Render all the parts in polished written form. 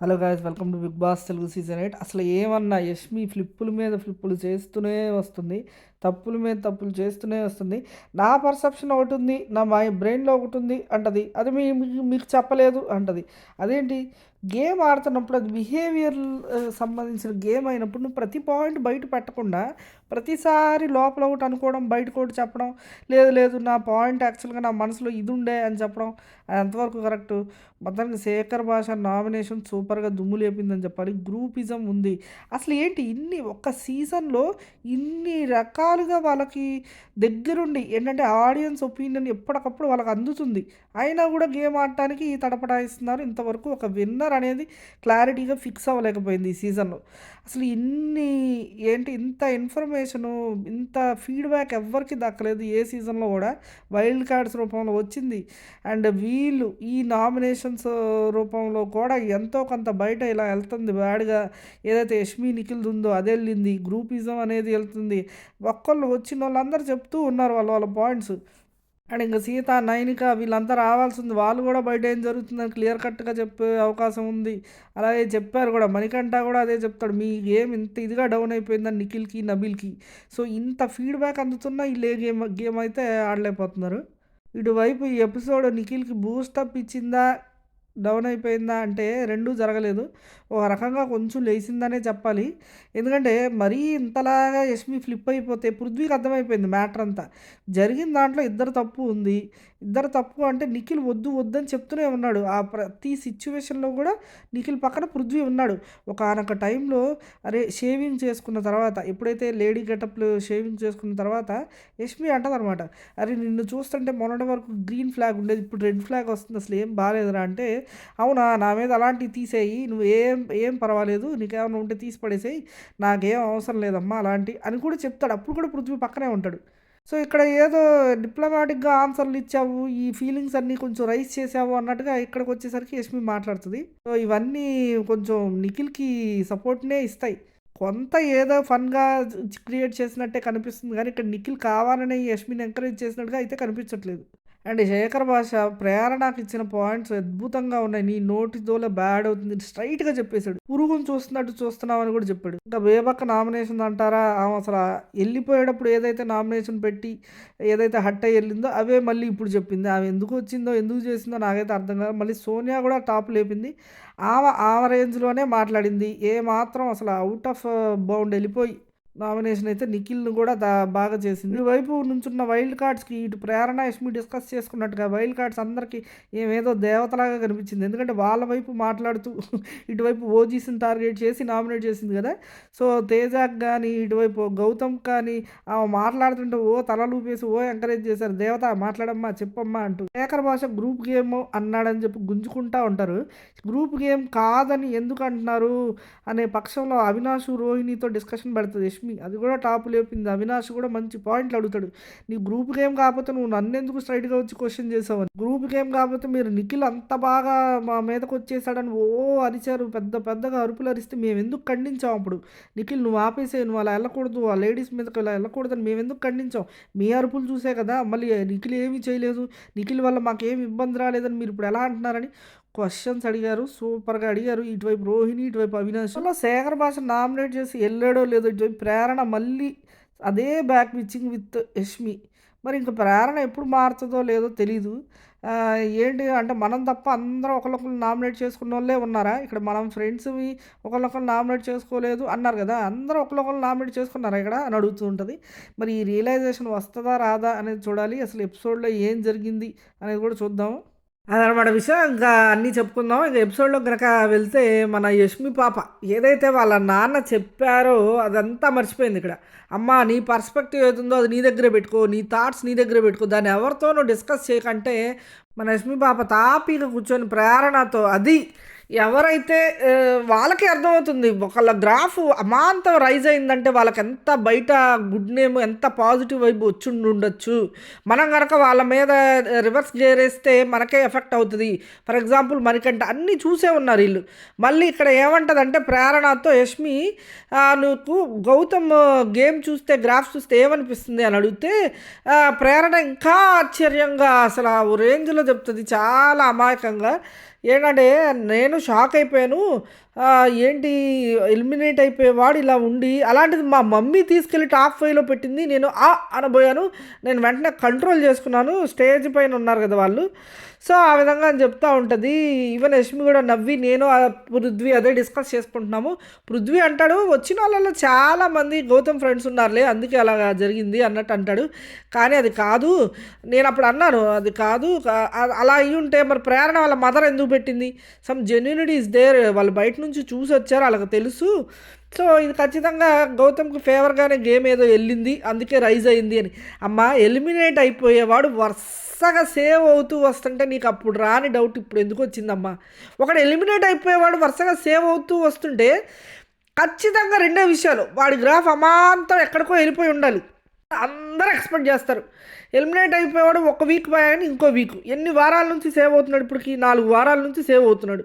Hello guys, welcome to big boss Telugu season 8. అసలు ఏమన్నా యష్మి ఫ్లిప్పుల మీద ఫ్లిప్పులు చేస్తూనే వస్తుంది, తప్పుల మీద తప్పులు చేస్తూనే వస్తుంది. నా పర్సెప్షన్ ఒకటి ఉంది, నా బ్రెయిన్లో ఒకటి ఉంది అంటది. అది మీకు చెప్పలేదు అంటది. అదేంటి, గేమ్ ఆడుతున్నప్పుడు అది బిహేవియర్ సంబంధించిన గేమ్ అయినప్పుడు నువ్వు ప్రతి పాయింట్ బయట పెట్టకుండా ప్రతిసారి లోపల ఒకటి అనుకోవడం, బయటకు ఒకటి చెప్పడం, లేదు లేదు నా పాయింట్ యాక్చువల్గా నా మనసులో ఇది ఉండే అని చెప్పడం, అది ఎంతవరకు కరెక్టు? మొత్తానికి శేఖర్ భాష నామినేషన్ సూపర్గా దుమ్ము లేపిందని చెప్పాలి. గ్రూపిజం ఉంది. అసలు ఏంటి ఒక్క సీజన్లో ఇన్ని రకాలుగా వాళ్ళకి దగ్గరుండి ఏంటంటే ఆడియన్స్ ఒపీనియన్ ఎప్పటికప్పుడు వాళ్ళకి అందుతుంది. అయినా కూడా గేమ్ ఆడటానికి తడపడాయిస్తున్నారు. ఇంతవరకు ఒక విన్నర్ అనేది క్లారిటీగా ఫిక్స్ అవ్వలేకపోయింది ఈ సీజన్లో. అసలు ఇంత ఇన్ఫర్మేషను, ఇంత ఫీడ్బ్యాక్ ఎవ్వరికి దక్కలేదు ఏ సీజన్లో కూడా. వైల్డ్ కార్డ్స్ రూపంలో వచ్చింది. అండ్ వీళ్ళు ఈ నామినేషన్స్ రూపంలో కూడా ఎంతో కొంత బయట ఇలా వెళ్తుంది బ్యాడ్గా. ఏదైతే యష్మి నిఖిల్ ఉందో అది వెళ్ళింది, గ్రూపిజం అనేది వెళ్తుంది. ఒక్కళ్ళు వచ్చిన వాళ్ళందరూ చెప్తూ ఉన్నారు వాళ్ళ వాళ్ళ పాయింట్స్. అండ్ ఇంకా సీత, నైనిక వీళ్ళంతా రావాల్సింది, వాళ్ళు కూడా బయట ఏం జరుగుతుందని క్లియర్ కట్గా చెప్పే అవకాశం ఉంది. అలాగే చెప్పారు కూడా, మణికంఠ కూడా అదే చెప్తాడు, మీ గేమ్ ఇంత ఇదిగా డౌన్ అయిపోయిందని నిఖిల్కి, నబీల్కి. సో ఇంత ఫీడ్బ్యాక్ అందుతున్నా వీళ్ళు గేమ్ అయితే ఆడలేకపోతున్నారు. ఇటువైపు ఈ ఎపిసోడ్ నిఖిల్కి బూస్టప్ ఇచ్చిందా, డౌన్ అయిపోయిందా అంటే రెండూ జరగలేదు. ఒక రకంగా కొంచెం లేచిందనే చెప్పాలి. ఎందుకంటే మరీ ఇంతలాగా యష్మి ఫ్లిప్ అయిపోతే పృథ్వీకి అర్థమైపోయింది మ్యాటర్ అంతా. జరిగిన దాంట్లో ఇద్దరు తప్పు ఉంది. ఇద్దరు తప్పు అంటే నిఖిల్ వద్దు వద్దని చెప్తూనే ఉన్నాడు. ఆ ప్రతి సిచ్యువేషన్లో కూడా నిఖిల్ పక్కన పృథ్వీ ఉన్నాడు. ఒకానొక టైంలో అరే షేవింగ్ చేసుకున్న తర్వాత, ఎప్పుడైతే లేడీ గెటప్లు షేవింగ్ చేసుకున్న తర్వాత యష్మి అంటదనమాట, అరే నిన్ను చూస్తుంటే మొన్నటి వరకు గ్రీన్ ఫ్లాగ్ ఉండేది, ఇప్పుడు రెడ్ ఫ్లాగ్ వస్తుంది, అసలు ఏం బాగాలేదురా అంటే, అవునా నా మీద అలాంటివి తీసేయి, నువ్వు ఏం పర్వాలేదు, నీకేమైనా ఉంటే తీసి పడేసేయి, నాకేం అవసరం లేదమ్మా అలాంటి అని కూడా చెప్తాడు. అప్పుడు కూడా పృథ్వీ పక్కనే ఉంటాడు. సో ఇక్కడ ఏదో డిప్లొమాటిక్గా ఆన్సర్లు ఇచ్చావు, ఈ ఫీలింగ్స్ అన్నీ కొంచెం రైజ్ చేసావు అన్నట్టుగా ఇక్కడికి వచ్చేసరికి యష్మి మాట్లాడుతుంది. సో ఇవన్నీ కొంచెం నిఖిల్కి సపోర్ట్నే ఇస్తాయి. కొంత ఏదో ఫన్గా క్రియేట్ చేసినట్టే కనిపిస్తుంది, కానీ ఇక్కడ నిఖిల్ కావాలని యష్మిని ఎంకరేజ్ చేసినట్టుగా అయితే కనిపించట్లేదు. అండ్ శేఖర్ భాష ప్రేరణకు ఇచ్చిన పాయింట్స్ అద్భుతంగా ఉన్నాయి. నీ నోటి దోల బ్యాడ్ అవుతుంది స్ట్రైట్గా చెప్పేశాడు. పురుగును చూస్తున్నట్టు చూస్తున్నామని కూడా చెప్పాడు. ఇంకా బేబక్క నామినేషన్ అంటారా, ఆమె అసలు వెళ్ళిపోయేటప్పుడు ఏదైతే నామినేషన్ పెట్టి ఏదైతే హట్ అయ్యి వెళ్ళిందో అవే మళ్ళీ ఇప్పుడు చెప్పింది. ఆమె ఎందుకు వచ్చిందో ఎందుకు చేసిందో నాకైతే అర్థం కాదు. మళ్ళీ సోనియా కూడా టాప్ లేపింది. ఆమె రేంజ్లోనే మాట్లాడింది. ఏ మాత్రం అసలు అవుట్ ఆఫ్ బౌండ్ వెళ్ళిపోయి నామినేషన్ అయితే నిఖిల్ను కూడా బాగా చేసింది. ఇటువైపు నుంచున్న వైల్డ్ కార్డ్స్కి ఇటు ప్రేరణ యష్మి డిస్కస్ చేసుకున్నట్టుగా వైల్డ్ కార్డ్స్ అందరికీ ఏమేదో దేవతలాగా కనిపించింది. ఎందుకంటే వాళ్ళ వైపు మాట్లాడుతూ ఇటువైపు ఓజీస్ని టార్గెట్ చేసి నామినేట్ చేసింది కదా. సో తేజాక్ కానీ ఇటువైపు గౌతమ్ కానీ ఆమె మాట్లాడుతుంటే తలలూపేసి ఎంకరేజ్ చేశారు, దేవత మాట్లాడమ్మా చెప్పమ్మా అంటూ. శేఖర్ భాష గ్రూప్ గేమ్ అన్నాడని చెప్పి గుంజుకుంటా ఉంటారు. గ్రూప్ గేమ్ కాదని ఎందుకు అంటున్నారు అనే పక్షంలో అవినాష్, రోహిణితో డిస్కషన్ పెడుతుంది యష్మి. అది కూడా టాప్ లేపింది. అవినాష్ కూడా మంచి పాయింట్లు అడుగుతాడు, నీ గ్రూప్ గేమ్ కాకపోతే నువ్వు నన్ను ఎందుకు స్ట్రైట్గా వచ్చి క్వశ్చన్ చేసావని. గ్రూప్ గేమ్ కాకపోతే మీరు నిఖిల్ అంత బాగా మా మీదకి వచ్చేసాడని అరిచారు, పెద్దగా అరుపులు అరిస్తే మేము ఎందుకు ఖండించాం. అప్పుడు నిఖిల్ నువ్వు ఆపేసే, నువ్వు అలా వెళ్ళకూడదు, ఆ లేడీస్ మీదకి ఇలా వెళ్ళకూడదని మేము ఎందుకు ఖండించాం. మీ అరుపులు చూసే కదా మళ్ళీ నిఖిల్ ఏమీ చేయలేదు, నిఖిల్ వల్ల మాకేం ఇబ్బంది రాలేదని మీరు ఇప్పుడు ఎలా అంటున్నారని క్వశ్చన్స్ అడిగారు. సూపర్గా అడిగారు. ఇటువైపు రోహిణి, ఇటువైపు అవినాష్. అలా శేఖర్ భాష నామినేట్ చేసి వెళ్ళాడో లేదో, ఇటువైపు ప్రేరణ మళ్ళీ అదే బ్యాక్ పిచ్చింగ్ విత్ యష్మి. మరి ఇంకా ప్రేరణ ఎప్పుడు మారుతుందో లేదో తెలీదు. ఏంటి అంటే మనం తప్ప అందరూ ఒకళ్ళొకరు నామినేట్ చేసుకున్న వాళ్ళే ఉన్నారా ఇక్కడ? మనం ఫ్రెండ్స్వి ఒకళ్ళొకరు నామినేట్ చేసుకోలేదు అన్నారు కదా, అందరూ ఒకళ్ళొకరు నామినేట్ చేసుకున్నారా ఇక్కడ అని అడుగుతూ ఉంటుంది. మరి ఈ రియలైజేషన్ వస్తుందా రాదా అనేది చూడాలి. అసలు ఎపిసోడ్లో ఏం జరిగింది అనేది కూడా చూద్దాము. అదనమాట విషయం. ఇంకా అన్నీ చెప్పుకుందాం. ఇక ఎపిసోడ్లో కనుక వెళ్తే మన యష్మి పాప ఏదైతే వాళ్ళ నాన్న చెప్పారో అదంతా మర్చిపోయింది ఇక్కడ. అమ్మ నీ పర్స్పెక్టివ్ ఏదుందో అది నీ దగ్గరే పెట్టుకో, నీ థాట్స్ నీ దగ్గరే పెట్టుకో, దాన్ని ఎవరితోనూ డిస్కస్ చేయకంటే మన యష్మి పాప తాపీగా కూర్చొని ప్రేరణతో అది ఎవరైతే వాళ్ళకి అర్థమవుతుంది. ఒకళ్ళ గ్రాఫ్ అమాంతం రైజ్ అయిందంటే వాళ్ళకి ఎంత బయట గుడ్ నేమ్, ఎంత పాజిటివ్ వైబ్ వచ్చి ఉండొచ్చు. మనం కనుక వాళ్ళ మీద రివర్స్ గేర్ వేస్తే మనకే ఎఫెక్ట్ అవుతుంది. ఫర్ ఎగ్జాంపుల్ మణికంఠ అన్నీ చూసే ఉన్నారు వీళ్ళు. మళ్ళీ ఇక్కడ ఏమంటుందంటే ప్రేరణతో యష్మి, నువ్వు గౌతమ్ గేమ్ చూస్తే, గ్రాఫ్ చూస్తే ఏమనిపిస్తుంది అని అడిగితే ప్రేరణ ఇంకా ఆశ్చర్యంగా అసలు ఆ రేంజ్లో చెప్తుంది, చాలా అమాయకంగా. ఏంటంటే నేను షాక్ అయిపోయాను. ఏంటి ఎలిమినేట్ అయిపోయేవాడు ఇలా ఉండి, అలాంటిది మా మమ్మీ తీసుకెళ్ళి టాప్ 5లో పెట్టింది. నేను అనబోయాను. నేను వెంటనే కంట్రోల్ చేసుకున్నాను. స్టేజ్ పైన ఉన్నారు కదా వాళ్ళు. సో, ఆ విధంగా అని చెప్తా ఉంటది. ఈవెన్ యష్మి కూడా నవ్వి నేను పృథ్వీ అదే డిస్కస్ చేసుకుంటున్నాము. పృథ్వీ అంటాడు, "వచ్చినోళ్ళలో చాలామంది గౌతమ్ ఫ్రెండ్స్ ఉన్నారులే. అందుకే అలాగా జరిగింది" అన్నట్టు అంటాడు. కానీ అది కాదు. నేనప్పుడు అన్నాను, అది కాదు. అలా అయ్యుంటే మరి ప్రేరణ వాళ్ళ మదర్ ఎందుకు పెట్టింది? Some genuinity is there. వాళ్ళు బయట నుంచి చూసొచ్చారు. ఆళ్ళకి తెలుసు. సో, ఇది ఖచ్చితంగా గౌతమ్‌కి ఫేవర్‌గానే గేమ్ ఏదో ఎళ్ళింది. అందుకే రైజ్ అయింది అని. అమ్మా, ఎలిమినేట్ అయిపోయేవాడు వరుసగా సేవ్ అవుతూ వస్తుంటే నీకప్పుడు రాని డౌట్ ఇప్పుడెందుకొచ్చిందమ్మా? ఒకడు ఎలిమినేట్ అయిపోయేవాడు వరుసగా సేవ్ అవుతూ వస్తుంటే ఖచ్చితంగా రెండే విషయాలు. వాడి గ్రాఫ్ అమాంతం ఎక్కడికో ఎళ్ళిపోయి ఉండాలి. అందరూ ఎక్స్‌పెక్ట్ జేస్తారు. ఎలిమినేట్ అయిపోయేవాడు ఒక వీక్ పోయాగానే ఇంకో వీక్. ఎన్ని వారాల నుంచి సేవ్ అవుతున్నాడు ఇప్పటికి? 4 వారాల నుంచి సేవ్ అవుతున్నాడు.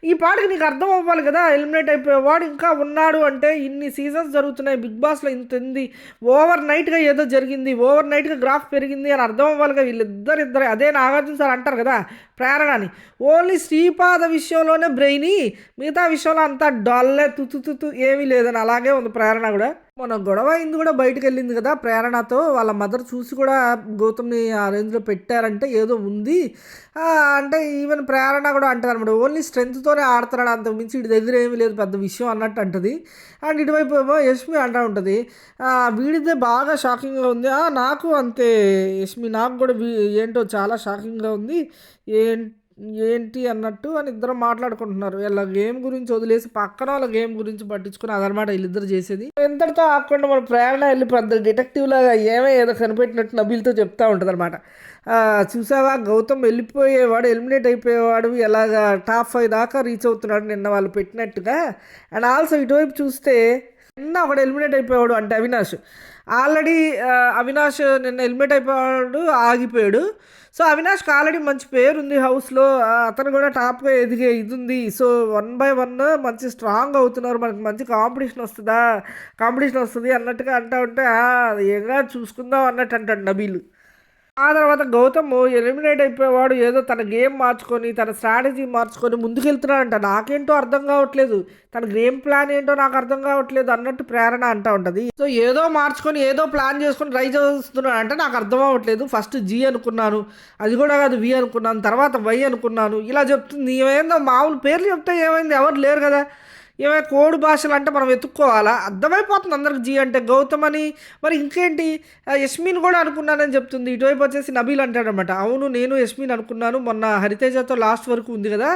ఈ పాటకి నీకు అర్థం అవ్వాలి కదా! ఎలిమినేట్ అయిపోయేవాడు ఇంకా ఉన్నాడు అంటే ఇన్ని సీజన్స్ జరుగుతున్నాయి. బిగ్ బాస్‌లో ఇంతుంది. ఓవర్ నైట్‌గా ఏదో జరిగింది. ఓవర్ నైట్‌గా గ్రాఫ్ పెరిగింది అని అర్థం అవ్వాలిగా. వీళ్ళిద్దరిద్దరే అదే నాగార్జున సార్ అంటారు కదా! ప్రేరణ అని. ఓన్లీ శ్రీపాద విషయంలోనే బ్రెయినీ, మిగతా విషయంలో అంతా డల్లే తుతు ఏమీ లేదని అలాగే ఉంది ప్రేరణ కూడా. మొన్న గొడవ అయింది కూడా బయటకెళ్ళింది కదా ప్రేరణతో. వాళ్ళ మదర్ చూసి కూడా గౌతమ్‌ని ఆ రేంజ్‌లో పెట్టారంటే ఏదో ఉంది. అంటే ఈవెన్ ప్రేరణ కూడా అంటదనమాట. ఓన్లీ స్ట్రెంగ్త్‌తోనే ఆడుతున్నాడు. అంతకు మించి వీడి దగ్గర ఏమీ లేదు పెద్ద విషయం అన్నట్టు అంటది. అండ్ ఇటువైపు ఏమో యష్మి అంటా ఉంటది. వీడిదే బాగా షాకింగ్‌గా ఉంది. నాకు అంతే యష్మి. నాకు కూడా ఏంటో చాలా షాకింగ్‌గా ఉంది. ఏం ఏంటి అన్నట్టు అని ఇద్దరు మాట్లాడుకుంటున్నారు. వీళ్ళ గేమ్ గురించి వదిలేసి పక్కన వాళ్ళ గేమ్ గురించి పట్టించుకుని అదనమాట వీళ్ళిద్దరు చేసేది. ఇంతటితో ఆకుండా మన ప్రేరణ వెళ్ళి పెద్ద డిటెక్టివ్ లాగా ఏదో కనిపెట్టినట్టు నబీల్తో చెప్తా ఉంటుంది అనమాట. చూసావా, గౌతమ్ వెళ్ళిపోయేవాడు, ఎలిమినేట్ అయిపోయేవాడు ఎలాగా టాప్ 5 దాకా రీచ్ అవుతున్నాడు నిన్న వాళ్ళు పెట్టినట్టుగా. అండ్ ఆల్సో ఇటువైపు చూస్తే నిన్న ఒకడు ఎలిమినేట్ అయిపోయాడు అంటే అవినాష్. ఆల్రెడీ అవినాష్ నిన్న ఎలిమినేట్ అయిపోయాడు, ఆగిపోయాడు. సో, అవినాష్‌కి ఆల్రెడీ మంచి పేరుంది హౌస్‌లో. అతను కూడా టాప్‌గా ఎదిగే ఇదుంది. సో, 1 బై 1 మంచి స్ట్రాంగ్ అవుతున్నారు. మనకి మంచి కాంపిటీషన్ వస్తది అన్నట్టుగా అంటా ఉంటే, ఏంగా చూసుకుందాం అన్నట్టు అంటాడు నబీల్. ఆ తర్వాత గౌతమ్ ఎలిమినేట్ అయిపోయేవాడు ఏదో తన గేమ్ మార్చుకొని, తన స్ట్రాటజీ మార్చుకొని ముందుకెళ్తున్నాడంట. నాకేంటో అర్థం కావట్లేదు. తన గేమ్ ప్లాన్ ఏంటో నాకు అర్థం కావట్లేదు అన్నట్టు ప్రేరణ అంటా ఉంటది. సో, ఏదో మార్చుకొని, ఏదో ప్లాన్ చేసుకొని ట్రై చేస్తున్నాడు అంటే నాకు అర్థం అవ్వట్లేదు. ఫస్ట్ జీ అనుకున్నాను. అది కూడా కాదు వి అనుకున్నాను. తర్వాత వై అనుకున్నాను. ఇలా చెప్తుంది. ఏమైందో మామూలు పేర్లు చెప్తే ఏమైంది? ఎవరు లేరు కదా! ఏమైనా కోడ్ భాషలు అంటే మనం వెతుక్కోవాలా? అర్థమైపోతుంది అందరికి జీ అంటే గౌతమ్ అని. మరి ఇంకేంటి, యస్మిన్ కూడా అనుకున్నానని చెప్తుంది. ఇటువైపు వచ్చేసి నబీల్ అంటాడనమాట. అవును, నేను యస్మిన్ అనుకున్నాను. మొన్న హరితేజతో లాస్ట్ వరకు ఉంది కదా!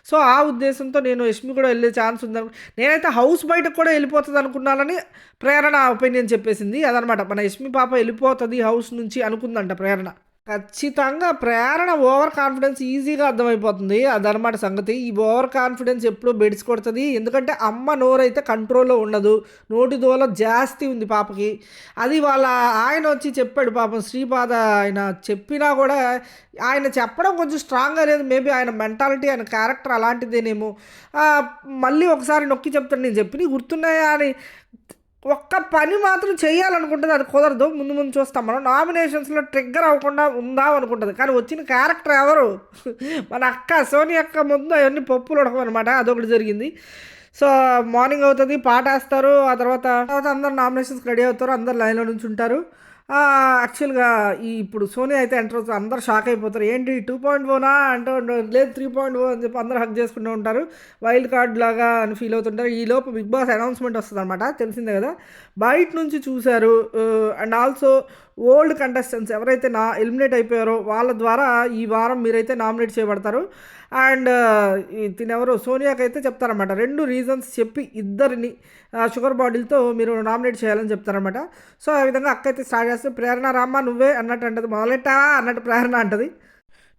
సో, ఆ ఉద్దేశంతో నేను యష్మి కూడా వెళ్ళే ఛాన్స్ ఉందని, నేనైతే హౌస్ బయటకు కూడా వెళ్ళిపోతుంది అనుకున్నానని ప్రేరణ ఒపీనియన్ చెప్పేసింది. అదనమాట, మన యష్మి పాప వెళ్ళిపోతుంది హౌస్ నుంచి అనుకుందంట ప్రేరణ. ఖచ్చితంగా ప్రేరణ ఓవర్ కాన్ఫిడెన్స్ ఈజీగా అర్థమైపోతుంది. అదనమాట సంగతి. ఈ ఓవర్ కాన్ఫిడెన్స్ ఎప్పుడూ బెడిసి కొడుతుంది. ఎందుకంటే అమ్మ నోరైతే కంట్రోల్లో ఉండదు. నోటి దూల జాస్తి ఉంది పాపకి. అది వాళ్ళ ఆయన వచ్చి చెప్పాడు పాపం శ్రీపాద. ఆయన చెప్పినా కూడా ఆయన చెప్పడం కొంచెం స్ట్రాంగ్గా లేదు. మేబీ ఆయన మెంటాలిటీ, ఆయన క్యారెక్టర్ అలాంటిదేనేమో. మళ్ళీ ఒకసారి నొక్కి చెప్తాను, నేను చెప్పినవి గుర్తున్నాయా అని. ఒక్క పని మాత్రం చేయాలనుకుంటుంది, అది కుదరదు. ముందు ముందు చూస్తాం మనం. నామినేషన్స్లో ట్రిగ్గర్ అవ్వకుండా ఉందాం అనుకుంటుంది. కానీ వచ్చిన క్యారెక్టర్ ఎవరు? మన అక్క సోని అక్క ముందు అవన్నీ పప్పులు ఉడకమనమాట. అదొకటి జరిగింది. సో, మార్నింగ్ అవుతుంది, పాట వేస్తారు. ఆ తర్వాత అందరు నామినేషన్స్కి రెడీ అవుతారు. అందరు లైన్లో నుంచి ఉంటారు. యాక్చువల్‌గా ఇప్పుడు సోనియా అయితే ఎంటర్ అవుతుంది. అందరూ షాక్ అయిపోతారు. ఏంటి 2.0నా అంటూ లేదు 3.0 అని చెప్పి అందరూ హగ్ చేసుకుంటూ ఉంటారు. వైల్డ్ కార్డ్ లాగా అని ఫీల్ అవుతుంటారు. ఈలోపు బిగ్ బాస్ అనౌన్స్మెంట్ వస్తుందనమాట. తెలిసిందే కదా! బయట నుంచి చూశారు. అండ్ ఆల్సో ఓల్డ్ కంటెస్టెంట్స్ ఎవరైతే ఎలిమినేట్ అయిపోయారో వాళ్ళ ద్వారా ఈ వారం మీరైతే నామినేట్ చేయబడతారు. అండ్ తినెవరో సోనియాకైతే చెప్తారనమాట. 2 రీజన్స్ చెప్పి ఇద్దరిని షుగర్ బాటిల్‌తో మీరు నామినేట్ చేయాలని చెప్తారనమాట. సో, ఆ విధంగా అక్క అయితే స్టార్ట్ చేస్తే, ప్రేరణ రామ్మా నువ్వే అన్నట్టు అంటది. మొదలెట్టావా అన్నట్టు ప్రేరణ అంటది.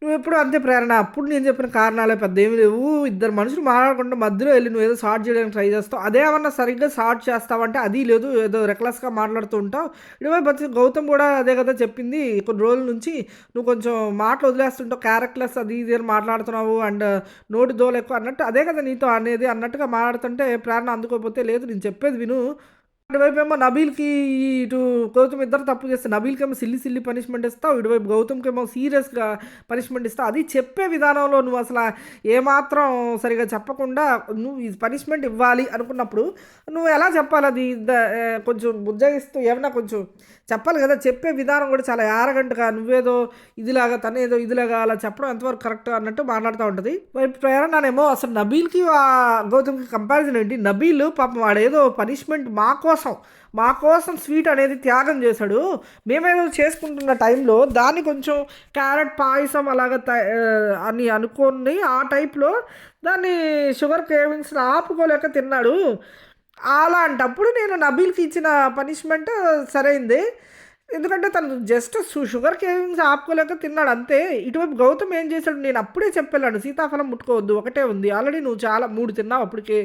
నువ్వెప్పుడు అంతే ప్రేరణ. అప్పుడు నేను చెప్పిన కారణాలే పెద్ద ఏమి లేవు. ఇద్దరు మనుషులు మాట్లాడకుండా మధ్యలో వెళ్ళి నువ్వేదో సార్ట్ చేయడానికి ట్రై చేస్తావు. అదేమన్నా సరిగ్గా సార్ట్ చేస్తావంటే అది లేదు. ఏదో రెక్లెస్‌గా మాట్లాడుతూ ఉంటావు. ఇటువైపు వచ్చి గౌతమ్ కూడా అదే కదా చెప్పింది. కొన్ని రోజుల నుంచి నువ్వు కొంచెం మాటలు వదిలేస్తుంటావు. క్యారెక్టర్లెస్ అది ఇది అని మాట్లాడుతున్నావు. అండ్ నోటి దోల ఎక్కువ అన్నట్టు అదే కదా నీతో అనేది అన్నట్టుగా మాట్లాడుతుంటే ప్రేరణ అందుకోకపోతే, లేదు నేను చెప్పేది విను. ఇటువైపేమో నబీల్‌కి ఇటు గౌతమ్ ఇద్దరు తప్పు చేస్తే నబీల్‌కేమో సిల్లీ సిల్లీ పనిష్మెంట్ ఇస్తావు. ఇటువైపు గౌతమ్‌కేమో సీరియస్‌గా పనిష్మెంట్ ఇస్తావు. అది చెప్పే విధానంలో నువ్వు అసల ఏమాత్రం సరిగ్గా చెప్పకుండా నువ్వు ఈ పనిష్మెంట్ ఇవ్వాలి అనుకున్నప్పుడు నువ్వు ఎలా చెప్పాలి అది? కొంచెం బుజ్జగిస్తూ ఏమన్నా కొంచెం చెప్పాలి కదా! చెప్పే విధానం కూడా చాలా యారగంటగా నువ్వేదో ఇదిలాగా తనేదో ఇదిలాగా అలా చెప్పడం ఎంతవరకు కరెక్ట్ అన్నట్టు మాట్లాడుతూ ఉంటది. వైపు ప్రేరణనేమో అసలు నబీల్‌కి గౌతమ్‌కి కంపారిజన్ ఏంటి? నబీల్ పాపం వాడేదో పనిష్మెంట్ మా కోసం స్వీట్ అనేది త్యాగం చేశాడు. మేమేదో చేసుకుంటున్న టైంలో దాన్ని కొంచెం క్యారెట్ పాయసం అలాగా అని అనుకోని ఆ టైప్‌లో దాన్ని షుగర్ క్రేవింగ్స్‌ని ఆపుకోలేక తిన్నాడు. అలాంటప్పుడు నేను నబీల్‌కి ఇచ్చిన పనిష్మెంట్ సరైందే. ఎందుకంటే తను జస్ట్ షుగర్ కేవింగ్స్ ఆపుకోలేక తిన్నాడు అంతే. ఇటువైపు గౌతమ్ ఏం చేశాడు, నేను అప్పుడే చెప్పెళ్ళాను సీతాఫలం ముట్టుకోవద్దు ఒకటే ఉంది. ఆల్రెడీ నువ్వు చాలా 3 తిన్నావు అప్పటికే.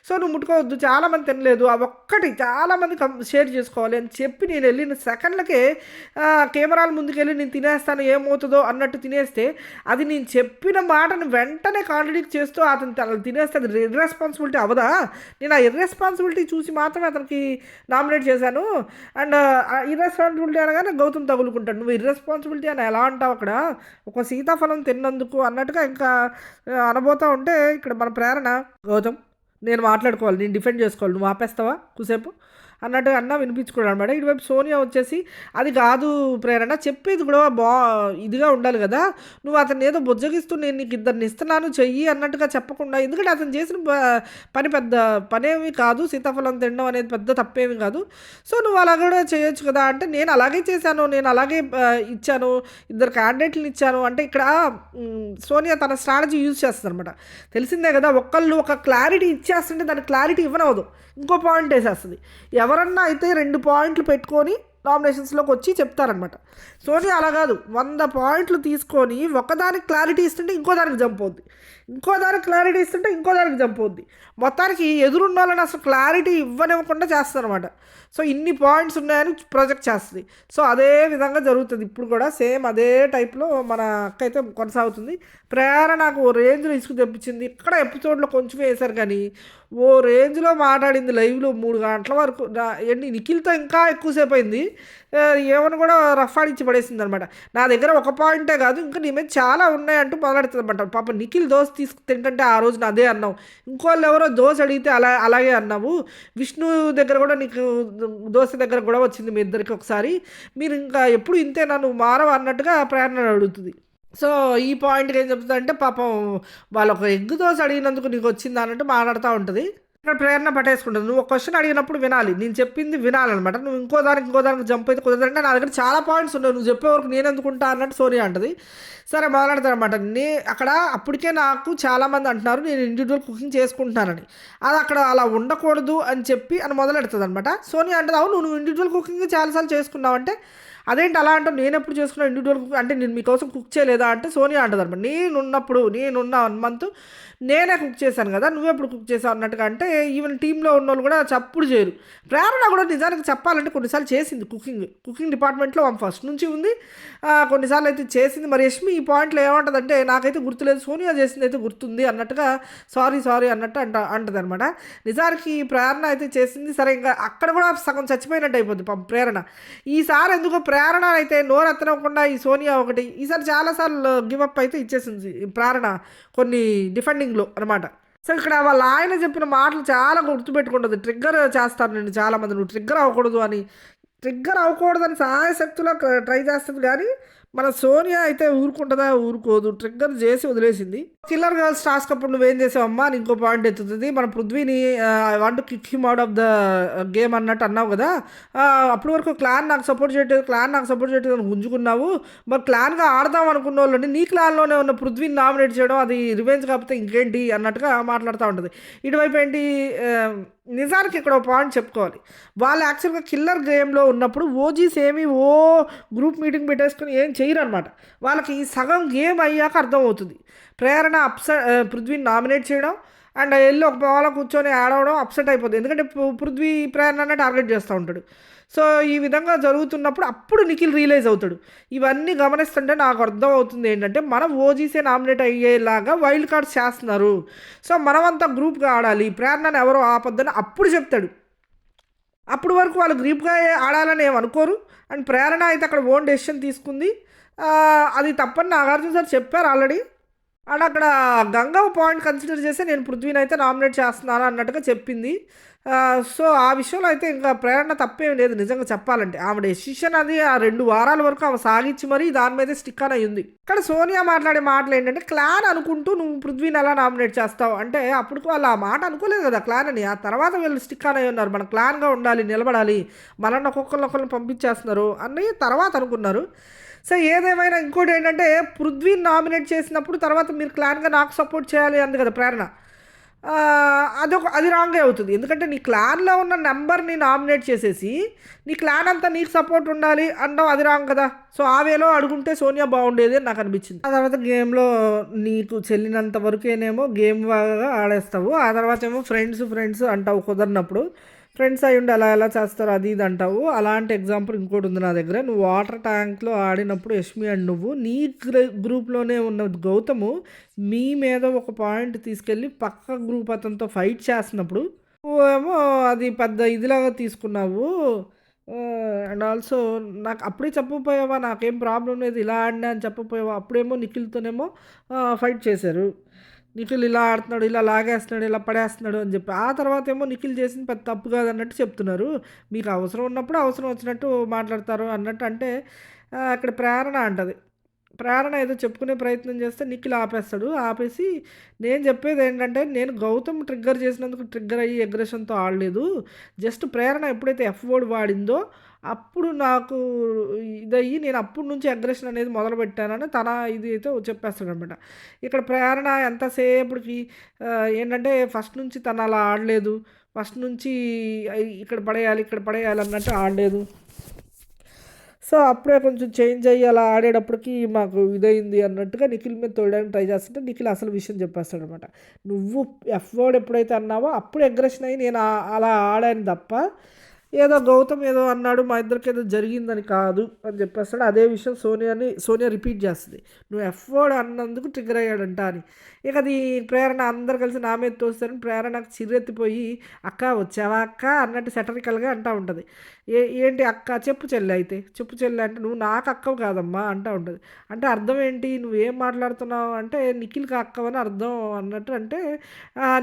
సో నువ్వు ముట్టుకోవద్దు, చాలామంది తినలేదు. ఆ ఒక్కటి చాలామంది షేర్ చేసుకోవాలి అని చెప్పి నేను వెళ్ళిన సెకండ్లకే కెమెరాల ముందుకెళ్ళి నేను తినేస్తాను ఏమవుతుందో అన్నట్టు తినేస్తే, అది నేను చెప్పిన మాటను వెంటనే కాంట్రడిక్ట్ చేస్తూ అతను తినేస్తే అది ఇర్రెస్పాన్సిబిలిటీ అవదా? నేను ఆ ఇర్రెస్పాన్సిబిలిటీ చూసి మాత్రమే అతనికి నామినేట్ చేశాను. అండ్ ఇర్రెస్పాన్సిబిలిటీ అనగానే గౌతమ్ తగులుకుంటాడు. నువ్వు ఇర్రెస్పాన్సిబిలిటీ అని ఎలా అంటావు అక్కడ? ఒక సీతాఫలం తిన్నందుకు అన్నట్టుగా ఇంకా అనబోతా ఉంటే ఇక్కడ మన ప్రేరణ, గౌతమ్ నేను మాట్లాడుకోవాలి, నేను డిఫెండ్ చేసుకోవాలి, నువ్వు ఆపేస్తావా కూసేపు అన్నట్టుగా అన్నా వినిపించుకోవడం అనమాట. ఇటువైపు సోనియా వచ్చేసి అది కాదు ప్రేరణ, చెప్పేది కూడా ఇదిగా ఉండాలి కదా, నువ్వు అతను ఏదో బుజ్జగిస్తూ నేను నీకు ఇద్దరిని ఇస్తున్నాను చెయ్యి అన్నట్టుగా చెప్పకుండా, ఎందుకంటే అతను చేసిన పని పెద్ద పనేమి కాదు, సీతాఫలం తినడం అనేది పెద్ద తప్పేమి కాదు, సో నువ్వు అలా కూడా చేయొచ్చు కదా అంటే, నేను అలాగే చేశాను, నేను అలాగే ఇచ్చాను, ఇద్దరు క్యాండిడేట్లను ఇచ్చాను అంటే ఇక్కడ సోనియా తన స్ట్రాటజీ యూజ్ చేస్తుంది అనమాట. తెలిసిందే కదా, ఒకళ్ళు ఒక క్లారిటీ ఇచ్చేస్తుంటే దానికి క్లారిటీ ఇవ్వనవదు, ఇంకో పాయింట్ వేసేస్తుంది. ఎవరన్నా అయితే 2 పాయింట్లు పెట్టుకొని నామినేషన్స్లోకి వచ్చి చెప్తారనమాట. సోనియా అలా కాదు, 100 పాయింట్లు తీసుకొని ఒకదానికి క్లారిటీ ఇస్తుంటే ఇంకో దానికి జంప్ అవుద్ది, ఇంకో దానికి క్లారిటీ ఇస్తుంటే ఇంకో దానికి జంప్ అవుద్ది. మొత్తానికి ఎదురున్న వాళ్ళని అసలు క్లారిటీ ఇవ్వనివ్వకుండా చేస్తారనమాట. సో ఇన్ని పాయింట్స్ ఉన్నాయని ప్రొజెక్ట్ చేస్తుంది. సో అదే విధంగా జరుగుతుంది ఇప్పుడు కూడా, సేమ్ అదే టైప్లో మన అక్క అయితే కొనసాగుతుంది. ప్రేరణ నాకు ఓ రేంజ్లో ఇసుకు తెప్పించింది. ఇక్కడ ఎపిసోడ్లో కొంచెం వేశారు కానీ ఓ రేంజ్లో మాట్లాడింది లైవ్లో 3 గంటల వరకు. ఏంటి నిఖిల్తో ఇంకా ఎక్కువసేపు అయింది. ఏమని కూడా రఫ్ ఆడిచ్చి పడేసింది అనమాట. నా దగ్గర ఒక పాయింటే కాదు ఇంకా నీ మీద చాలా ఉన్నాయంటూ మొదలెడుతుంది అనమాట. పాప నిఖిల్ దోశ తింటుంటే ఆ రోజున అదే అన్నావు, ఇంకోళ్ళు ఎవరో దోశ అడిగితే అలాగే అన్నావు, విష్ణు దగ్గర కూడా నీకు దోశ దగ్గర కూడా వచ్చింది మీ ఇద్దరికి ఒకసారి, మీరు ఇంకా ఎప్పుడు ఇంతే నన్ను మారవ అన్నట్టుగా ప్రేరణ అడుగుతుంది. సో ఈ పాయింట్కి ఏం చెప్తుందంటే, పాపం వాళ్ళు ఒక ఎగ్ దోశ అడిగినందుకు నీకు వచ్చింది అన్నట్టు మాట్లాడుతూ ఉంటుంది. ఇక్కడ ప్రేరణ పట్టేసుకుంటుంది. నువ్వు ఒక క్వశ్చన్ అడిగినప్పుడు వినాలి, నేను చెప్పింది వినాలన్నమాట. నువ్వు ఇంకో దానికి జంప్ అయితే కుదరదంటే, నా దగ్గర చాలా పాయింట్స్ ఉన్నాయి, నువ్వు చెప్పే వరకు నేను ఎందుకుంటా అన్నట్టు సోనియా అంటది. సరే మాట్లాడతానమాట. అక్కడ అప్పటికే నాకు చాలామంది అంటున్నారు నేను ఇండివిజువల్ కుకింగ్ చేసుకుంటున్నానని, అది అక్కడ అలా ఉండకూడదు అని చెప్పి అని మొదలెడుతుంది అనమాట. సోనియా అంటది, అవును నువ్వు ఇండివిజువల్ కుకింగ్ చాలాసార్లు చేసుకున్నావు అంటే, అదేంటి అలా అంటే, నేను ఎప్పుడు చేసుకున్నా ఇండివిజువల్ కుక్ అంటే నేను మీకోసం కుక్ చేయలేదా అంటే సోనియా అంటది అనమాట. నేనున్న 1 మంత్ నేనే కుక్ చేశాను కదా, నువ్వెప్పుడు కుక్ చేసావు అన్నట్టుగా అంటే, ఈవెన్ టీంలో ఉన్న వాళ్ళు కూడా చప్పుడు చేయరు. ప్రేరణ కూడా నిజానికి చెప్పాలంటే కొన్నిసార్లు చేసింది కుకింగ్ డిపార్ట్మెంట్లో ఆమె ఫస్ట్ నుంచి ఉంది, కొన్నిసార్లు అయితే చేసింది. మరి యష్మి ఈ పాయింట్లో ఏమంటుందంటే, నాకైతే గుర్తులేదు, సోనియా చేసింది అయితే గుర్తుంది అన్నట్టుగా సారీ అన్నట్టు అంటది అనమాట. నిజానికి ప్రేరణ అయితే చేసింది. సరే ఇంకా అక్కడ కూడా సగం చచ్చిపోయినట్టు అయిపోద్ది ప్రేరణ. ఈసారి ఎందుకో ప్రేరణ అయితే నోరెత్తనకుండా ఈ సోనియా ఒకటి ఈసారి చాలాసార్లు గివప్ అయితే ఇచ్చేసింది ప్రేరణ కొన్ని డిఫెండింగ్లో అనమాట. సో ఇక్కడ వాళ్ళ ఆయన చెప్పిన మాటలు చాలా గుర్తుపెట్టుకుంటుంది. ట్రిగ్గర్ చేస్తారు నేను చాలామంది, నువ్వు ట్రిగ్గర్ అవ్వకూడదని సహాయశక్తిలో ట్రై చేస్తుంది. కానీ మన సోనియా అయితే ఊరుకుంటుందా, ఊరుకోదు, ట్రిగ్గర్ చేసి వదిలేసింది. కిల్లర్ గర్ల్స్ టాస్క్ అప్పుడు నువ్వేం చేసావమ్మా అని ఇంకో పాయింట్ ఎత్తుతుంది. మన పృథ్వీని I want to kick him out of the game అన్నట్టు అన్నావు కదా, అప్పటి వరకు క్లాన్ నాకు సపోర్ట్ చేయట్లేదు అని గుంజుకున్నావు. మరి క్లాన్గా ఆడదాం అనుకున్న వాళ్ళని నీ క్లాన్లోనే ఉన్న పృథ్వీని నామినేట్ చేయడం అది రివెంజ్ కాకపోతే ఇంకేంటి అన్నట్టుగా మాట్లాడుతూ ఉంటుంది. ఇటువైపు ఏంటి, నిజానికి ఇక్కడ ఒక పాయింట్ చెప్పుకోవాలి, వాళ్ళు యాక్చువల్గా కిల్లర్ గేమ్లో ఉన్నప్పుడు ఓజీస్ ఏమి గ్రూప్ మీటింగ్ పెట్టేసుకుని ఏం చేయరు అనమాట. వాళ్ళకి సగం గేమ్ అయ్యాక అర్థమవుతుంది. ప్రేరణ పృథ్వీని నామినేట్ చేయడం అండ్ వెళ్ళి ఒక బాల కూర్చొని ఆడవడం అప్సెట్ అయిపోతుంది. ఎందుకంటే పృథ్వీ ప్రేరణనే టార్గెట్ చేస్తూ ఉంటాడు. సో ఈ విధంగా జరుగుతున్నప్పుడు అప్పుడు నిఖిల్ రియలైజ్ అవుతాడు. ఇవన్నీ గమనిస్తుంటే నాకు అర్థం అవుతుంది ఏంటంటే, మనం ఓజీసే నామినేట్ అయ్యేలాగా వైల్డ్ కార్డ్స్ చేస్తున్నారు, సో మనమంతా గ్రూప్గా ఆడాలి, ప్రేరణను ఎవరో ఆపొద్దని అప్పుడు చెప్తాడు. అప్పటి వరకు వాళ్ళు గ్రూప్‌గా ఆడాలని ఏమి అనుకోరు. అండ్ ప్రేరణ అయితే అక్కడ ఓన్ డెసిషన్ తీసుకుంది. అది తప్పని నాగార్జున సార్ చెప్పారు ఆల్రెడీ. అండ్ అక్కడ గంగ పాయింట్ కన్సిడర్ చేసి నేను పృథ్వీనైతే నామినేట్ చేస్తున్నాను అన్నట్టుగా చెప్పింది. సో, ఆ విషయంలో అయితే ఇంకా ప్రేరణ తప్పేం లేదు నిజంగా చెప్పాలంటే. ఆమె డెసిషన్ అది ఆ 2 వారాల వరకు ఆమె సాగించి మరీ దాని మీదే స్టిక్ ఆన్ అయ్యింది. ఇక్కడ సోనియా మాట్లాడే మాటలేంటంటే, క్లాన్ అనుకుంటూ నువ్వు పృథ్వీని ఎలా నామినేట్ చేస్తావు? అంటే అప్పటికి వాళ్ళు ఆ మాట అనుకోలేదు కదా క్లాన్ అని. ఆ తర్వాత వీళ్ళు స్టిక్ ఆన్ అయ్యి ఉన్నారు. మనం క్లాన్‌గా ఉండాలి, నిలబడాలి. మనల్ని ఒక్కొక్కళ్ళని పంపించేస్తున్నారు అని తర్వాత అనుకున్నారు. సో, ఏదేమైనా ఇంకోటేంటంటే పృథ్వీని నామినేట్ చేసినప్పుడు తర్వాత మీరు క్లాన్‌గా నాకు సపోర్ట్ చేయాలి అంది కదా ప్రేరణ. అది రాంగే అవుతది. ఎందుకంటే నీ క్లాన్‌లో ఉన్న నంబర్‌ని నామినేట్ చేసేసి, నీ క్లాన్ అంతా నీకు సపోర్ట్ ఉండాలి అనడం అది రాంగ్ కదా! సో, ఆ వేలో అడుగుంటే సోనియా బావుండేది అని నాకనిపించింది. ఆ తర్వాత గేమ్‌లో నీకు చెల్లినంత వరకేనేమో గేమ్ బాగా ఆడేస్తావు. ఆ తర్వాతేమో ఫ్రెండ్స్ అంటావు కుదరనప్పుడు. ఫ్రెండ్స్ అయ్యుండి అలా ఎలా చేస్తారు అది ఇది అంటావు. అలాంటి ఎగ్జాంపుల్ ఇంకోటుంది నా దగ్గర. నువ్వు వాటర్ ట్యాంక్‌లో ఆడినప్పుడు యష్మి అండ్ నువ్వు నీ గ్రూప్‌లోనే ఉన్న గౌతము మీ మీద ఒక పాయింట్ తీసుకెళ్ళి పక్క గ్రూప్ అతనితో ఫైట్ చేస్తున్నప్పుడు నువ్వేమో అది పెద్ద ఇదిలాగా తీసుకున్నావు. అండ్ ఆల్సో నాకు అప్పుడే చెప్పకపోయావా నాకేం ప్రాబ్లమ్ లేదు ఇలా ఆడినా అని చెప్పకపోయావా? అప్పుడేమో నిఖిల్‌తోనేమో ఫైట్ చేశారు. నిఖిల్ ఇలా ఆడుతున్నాడు, ఇలా లాగేస్తున్నాడు, ఇలా పడేస్తున్నాడు అని చెప్పి. ఆ తర్వాతేమో నిఖిల్ చేసింది పెద్ద తప్పు కాదన్నట్టు చెప్తున్నారు. మీకు అవసరం ఉన్నప్పుడు అవసరం వచ్చినట్టు మాట్లాడతారు అన్నట్టు అంటే అక్కడ ప్రేరణ అంటది. ప్రేరణ ఏదో చెప్పుకునే ప్రయత్నం చేస్తే నిఖిల్ ఆపేస్తాడు. ఆపేసి నేను చెప్పేదేంటంటే నేను గౌతమ్ ట్రిగ్గర్ చేసినందుకు ట్రిగ్గర్ అయ్యి అగ్రెషన్‌తో ఆడలేదు. జస్ట్ ప్రేరణ ఎప్పుడైతే ఎఫ్ వర్డ్ వాడిందో అప్పుడు నాకు ఇదయ్యి నేను అప్పటి నుంచి అగ్రెషన్ అనేది మొదలుపెట్టానని తన ఇది అయితే చెప్పేస్తాడనమాట. ఇక్కడ ప్రేరణ ఎంతసేపటికి ఏంటంటే ఫస్ట్ నుంచి తను అలా ఆడలేదు. ఫస్ట్ నుంచి ఇక్కడ పడేయాలి అన్నట్టు ఆడలేదు. సో, అప్పుడే కొంచెం చేంజ్ అయ్యి అలా ఆడేటప్పటికి మాకు ఇదయింది అన్నట్టుగా నిఖిల్ మీద తోయడానికి ట్రై చేస్తుంటే నిఖిల్ అసలు విషయం చెప్పేస్తాడనమాట. నువ్వు ఎఫ్ వర్డ్ ఎప్పుడైతే అన్నావో అప్పుడు అగ్రెషన్ అయ్యి నేను అలా ఆడాను తప్ప ఏదో గౌతమ్ ఏదో అన్నాడు మా ఇద్దరికి ఏదో జరిగిందని కాదు అని చెప్పేస్తాడు. అదే విషయం సోనియా రిపీట్ చేస్తుంది. నువ్వు ఎఫ్ వర్డ్ అన్నందుకు ట్రిగ్గర్ అయ్యాడంట అని. ఇక అది ప్రేరణ అందరు కలిసి నా మీద తోస్తారని ప్రేరణకు చిర్రెత్తిపోయి అక్క వచ్చావా అక్క అన్నట్టు సెటరికల్గా అంటూ ఉంటుంది. ఏంటి అక్క చెప్పు చెల్లి అయితే చెప్పు చెల్లి అంటే నువ్వు నాకు అక్కవు కాదమ్మా అంటూ ఉంటుంది. అంటే అర్థం ఏంటి నువ్వేం మాట్లాడుతున్నావు అంటే నిఖిల్కి అక్కవని అర్థం అన్నట్టు అంటే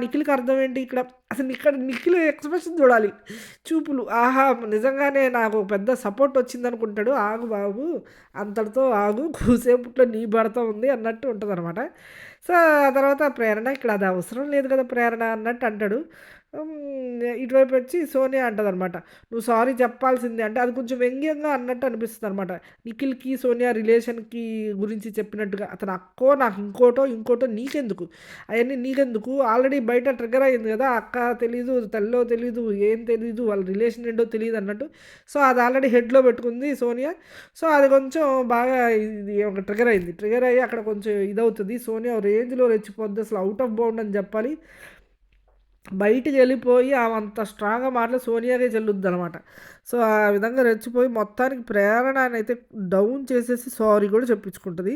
నిఖిల్కి అర్థం ఏంటి అసలు ఇక్కడ నిఖిల్ ఎక్స్ప్రెషన్ చూడాలి చూపులు ఆహా నిజంగానే నాకు పెద్ద సపోర్ట్ వచ్చిందనుకుంటాడు ఆగు బాబు అంతటితో ఆగు కూసేపట్లో నీ భర్త ఉంది అన్నట్టు ఉంటుంది అనమాట. సో ఆ తర్వాత ప్రేరణ ఇక్కడ అది అవసరం లేదు కదా ప్రేరణ అన్నట్టు అంటాడు. ఇటువైపు వచ్చి సోనియా అంటదనమాట. "నువ్వు సారీ చెప్పాల్సిందే" అంటే అది కొంచెం వ్యంగ్యంగా అన్నట్టు అనిపిస్తదనమాట. నిఖిల్‌కి, సోనియా రిలేషన్‌కి గురించి చెప్పినట్టుగా. అతను అక్కో, నాకు ఇంకోటో నీకెందుకు? అయన్నీ నీకెందుకు? ఆల్రెడీ బయట ట్రిగ్గర్ అయింది గదా! అక్క తెలీదు, తల్లో తెలీదు, ఏం తెలీదు, వాళ్ళ రిలేషన్ ఏంటో తెలీదన్నట్టు. సో, అది ఆల్రెడీ హెడ్‌లో పెట్టుకుంది సోనియా. సో, అది కొంచెం బాగా ఇది ఒక ట్రిగ్గర్ అయింది. ట్రిగ్గర్ అయ్యి అక్కడ కొంచెం ఇదవుతది. సోనియా ఓ రేంజ్‌లో రెచ్చిపోద్ది. అసలు ఔట్ ఆఫ్ బౌండ్ అని జెప్పాలి. బయటికెళ్ళిపోయి ఆమంత స్ట్రాంగ్‌గా మాటలు సోనియాకే చెల్లుద్దనమాట. సో, ఆ విధంగా రెచ్చిపోయి మొత్తానికి ప్రేరణనైతే డౌన్ చేసేసి సారీ గూడా చెప్పించుకుంటది.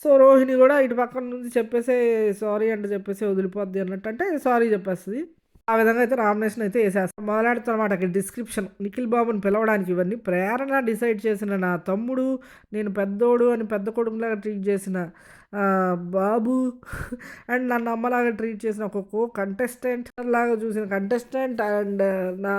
సో, రోహిణి గూడా ఇటు పక్కన నుంచి చెప్పేసి సారీ అంటే చెప్పేసి వదిలిపోద్ది అన్నట్టు అంటే సారీ చెప్పేస్తది. ఆ విధంగా అయితే నామినేషన్ అయితే ఏసేస్తాం. మొదలెడతానమాట అక్కడ డిస్క్రిప్షన్. నిఖిల్ బాబుని పిలవడానికి ఇవన్నీ ప్రేరణ డిసైడ్ చేసిన నా తమ్ముడు, నేను పెద్దోడు అని పెద్ద కొడుకులాగా ట్రీట్ చేసిన బాబు అండ్ నన్ను అమ్మలాగా ట్రీట్ చేసిన ఒక కంటెస్టెంట్ లాగా చూసిన కంటెస్టెంట్ అండ్ నా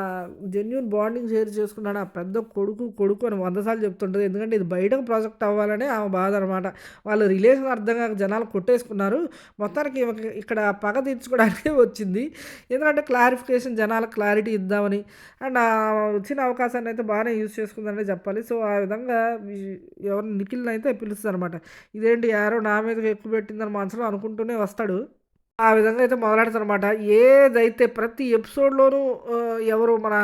జెన్యూన్ బాండింగ్ షేర్ చేసుకున్న నా పెద్ద కొడుకు అని 100 సార్లు చెప్తుంటది. ఎందుకంటే ఇది బయటకు ప్రాజెక్ట్ అవ్వాలనే ఆమె బాధ అనమాట. వాళ్ళ రిలేషన్ అర్థం కాక జనాలు కొట్టేసుకున్నారు. మొత్తానికి ఇక్కడ పగ తీర్చుకోవడానికి వచ్చింది. ఎందుకంటే క్లారిఫికేషన్ జనాలకు క్లారిటీ ఇద్దామని అండ్ వచ్చిన అవకాశాన్ని అయితే బాగానే యూజ్ చేసుకుందనే చెప్పాలి. సో, ఆ విధంగా ఎవరిని నిఖిల్‌ని అయితే పిలుస్తదనమాట. ఇదేంటి యారో నా మీదకి ఎక్కువ పెట్టిందని మనసులో అనుకుంటూనే వస్తాడు. ఆ విధంగా అయితే మొదలెడతాడనమాట. ఏదైతే ప్రతి ఎపిసోడ్‌లోనూ ఎవరు మన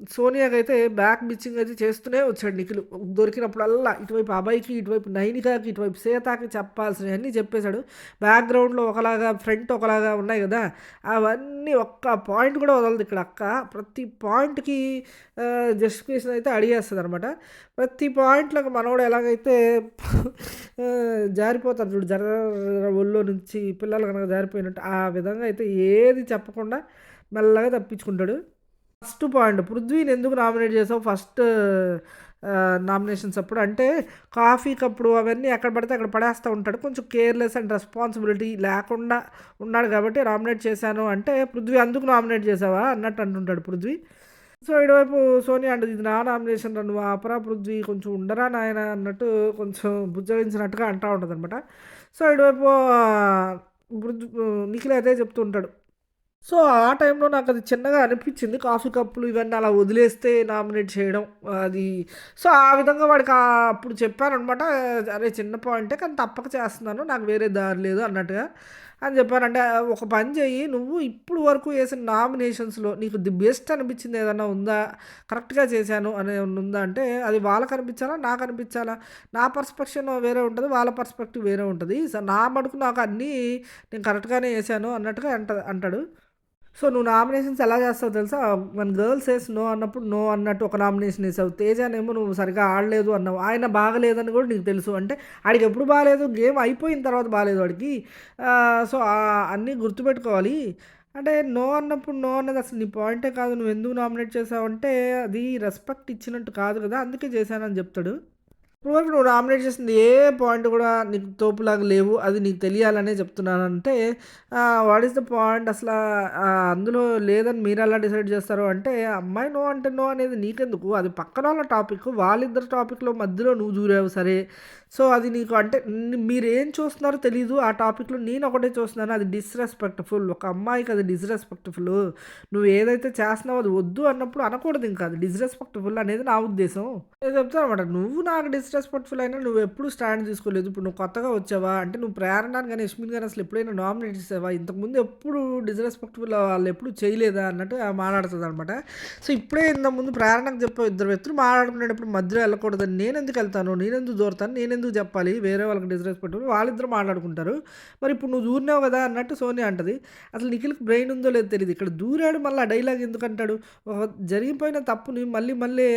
సోనియాకైతే బ్యాక్ బిచ్చింగ్ అయితే చేస్తూనే వచ్చాడు నిఖిల్. దొరికినప్పుడల్లా ఇటువైపు అభయ్‌కి, ఇటువైపు నైనికకి, ఇటువైపు శ్వేతకి చెప్పాల్సినవన్నీ చెప్పేశాడు. బ్యాక్‌గ్రౌండ్‌లో ఒకలాగా, ఫ్రంట్ ఒకలాగా ఉన్నాయి గదా! అవన్నీ ఒక్క పాయింట్ కూడా వదలదు ఇక్కడ అక్క. ప్రతి పాయింట్‌కి జస్టిఫికేషన్ అయితే అడిగేస్తదనమాట. ప్రతి పాయింట్‌లోకి మనోడు ఎలాగైతే జారిపోతారు చూడు ఒళ్ళో నుంచి పిల్లలు గనక జారిపోయినట్టు, ఆ విధంగా అయితే ఏది చెప్పకుండా మెల్లగా తప్పించుకుంటాడు. ఫస్ట్ పాయింట్ 'పృథ్వీని' ఎందుకు నామినేట్ చేసావు ఫస్ట్ నామినేషన్స్ అప్పుడు అంటే, కాఫీ కప్పుడు అవన్నీ ఎక్కడ పడితే అక్కడ పడేస్తా ఉంటాడు. కొంచెం కేర్‌లెస్ అండ్ రెస్పాన్సిబిలిటీ లేకుండా ఉన్నాడు కాబట్టి నామినేట్ చేశాను అంటే, 'పృథ్వీ అందుకు నామినేట్ చేసావా?' అన్నట్టు అంటుంటాడు 'పృథ్వీ.' సో, ఇటువైపు సోనియా అంటది, "ఇది నా నామినేషన్ రా, నువ్వు ఆపరా పృథ్వీ, కొంచెం ఉండరా నాయనా" అన్నట్టు కొంచెం బుజ్జగించినట్టుగా అంటా ఉంటదనమాట. సో, ఇటువైపు నిఖిల్ అదే చెప్తూ ఉంటాడు. సో, ఆ టైంలో నాకది చిన్నగా అనిపిచ్చింది. కాఫీ కప్పులు ఇవన్నీ అలా వదిలేస్తే నామినేట్ చేయడం అది. సో, ఆ విధంగా వాడికి అప్పుడు చెప్పాననమాట. "అరే! చిన్న పాయింటే కానీ తప్పక చేస్తున్నాను. నాకు వేరే దారి లేదు" అన్నట్టుగా అని చెప్పాను. అంటే ఒక పని చెయ్యి, నువ్వు ఇప్పుడు వరకు ఏసిన నామినేషన్స్‌లో నీకు ది బెస్ట్ అనిపిచ్చింది ఏదన్నా ఉందా? కరెక్ట్‌గా చేశాను అని ఏమన్నా ఉందా? అంటే అది వాళ్ళకనిపిచ్చాలా? నాకనిపిచ్చాలా? నా పర్స్పెక్షన్ వేరే ఉంటది. వాళ్ళ పర్స్పెక్టివ్ వేరే ఉంటది. సో, నా మటుకు నాకు అన్నీ నేను కరెక్ట్‌గానే ఏశాను అన్నట్టుగా అంటాడు. సో, నువ్వు నామినేషన్స్ ఎలా చేస్తావో తెలుసా? వన్ గర్ల్ సేస్ నో అన్నప్పుడు నో అన్నట్టు ఒక నామినేషన్ ఏసావు. తేజనేమో నువ్వు సరిగ్గా ఆడలేదు అన్నావు. ఆయన బాగలేదని కూడా నీకు తెలుసు. అంటే ఆడికెప్పుడు బాలేదు, గేమ్ అయిపోయిన తర్వాత బాలేదు వాడికి. సో, అన్నీ గుర్తుపెట్టుకోవాలి. అంటే నో అన్నప్పుడు నో అన్నది అసలు నీ పాయింటే కాదు. నువ్వెందుకు నామినేట్ చేసావంటే అది రెస్పెక్ట్ ఇచ్చినట్టు కాదు కదా! అందుకే చేశానని చెప్తాడు. ఇప్పటివరకు నువ్వు నామినేట్ చేసింది ఏ పాయింట్ కూడా నీకు తోపులాగా లేవు. అది నీకు తెలియాలనే చెప్తున్నానంటే వాట్ ఈస్ ద పాయింట్ అసలా అందులో లేదని మీరెలా డిసైడ్ చేస్తారు అంటే, అమ్మాయి నో అంటే నో అనేది నీకెందుకు? అది పక్కనోళ్ళ టాపిక్. వాళ్ళిద్దరి టాపిక్‌లో మధ్యలో నువ్వు దూరావు సరే. సో, అది నీకు అంటే మీరేం చూస్తున్నారో తెలీదు. ఆ టాపిక్‌లో నేనొకటే చూస్తున్నాను. అది డిస్‌రెస్పెక్ట్‌ఫుల్. ఒక అమ్మాయికి అది డిస్‌రెస్పెక్ట్‌ఫుల్. నువ్వు ఏదైతే చేస్తున్నావో అది వద్దు అన్నప్పుడు అనకూడదింక. అది డిస్‌రెస్పెక్ట్‌ఫుల్ అనేది నా ఉద్దేశం. నేను చెప్తాననమాట. నువ్వు నాకు డిస్‌రెస్పెక్ట్‌ఫుల్ అయినా నువ్వెప్పుడు స్టాండ్ తీసుకోలేదు. ఇప్పుడు నువ్వు కొత్తగా వచ్చావా? అంటే నువ్వు ప్రేరణని గాని, యష్మిని గాని అసలు ఎప్పుడైనా నామినేట్ చేసావా? ఇంతకుముందు ఎప్పుడు డిస్‌రెస్పెక్ట్‌ఫుల్ ఆళ్ళెప్పుడు చేయలేదా? అన్నట్టు మాట్లాడుతదనమాట. సో, ఇప్పుడే ఇంతకుముందు ప్రేరణకు చెప్పావు. ఇద్దరు వ్యక్తులు మాట్లాడుకునేటప్పుడు మధ్యలో ఎళ్ళకూడదని నేనెందుకెళ్తాను? నేనెందుకు దూరతాను? నేనెందుకు చెప్పాలి? వేరే వాళ్ళకి డిస్‌రెస్పెక్ట్‌ఫుల్ వాళ్ళిద్దరూ మాట్లాడుకుంటారు. మరి ఇప్పుడు నువ్వు దూరినావు గదా! అన్నట్టు సోనియా అంటది. అసలు నిఖిల్‌కి బ్రెయిన్ ఉందో లేదో తెలీదు. ఇక్కడ దూరాడు మళ్ళీ ఆ డైలాగ్ ఎందుకంటాడు? జరిగిపోయిన తప్పుని మళ్ళీ మళ్ళీ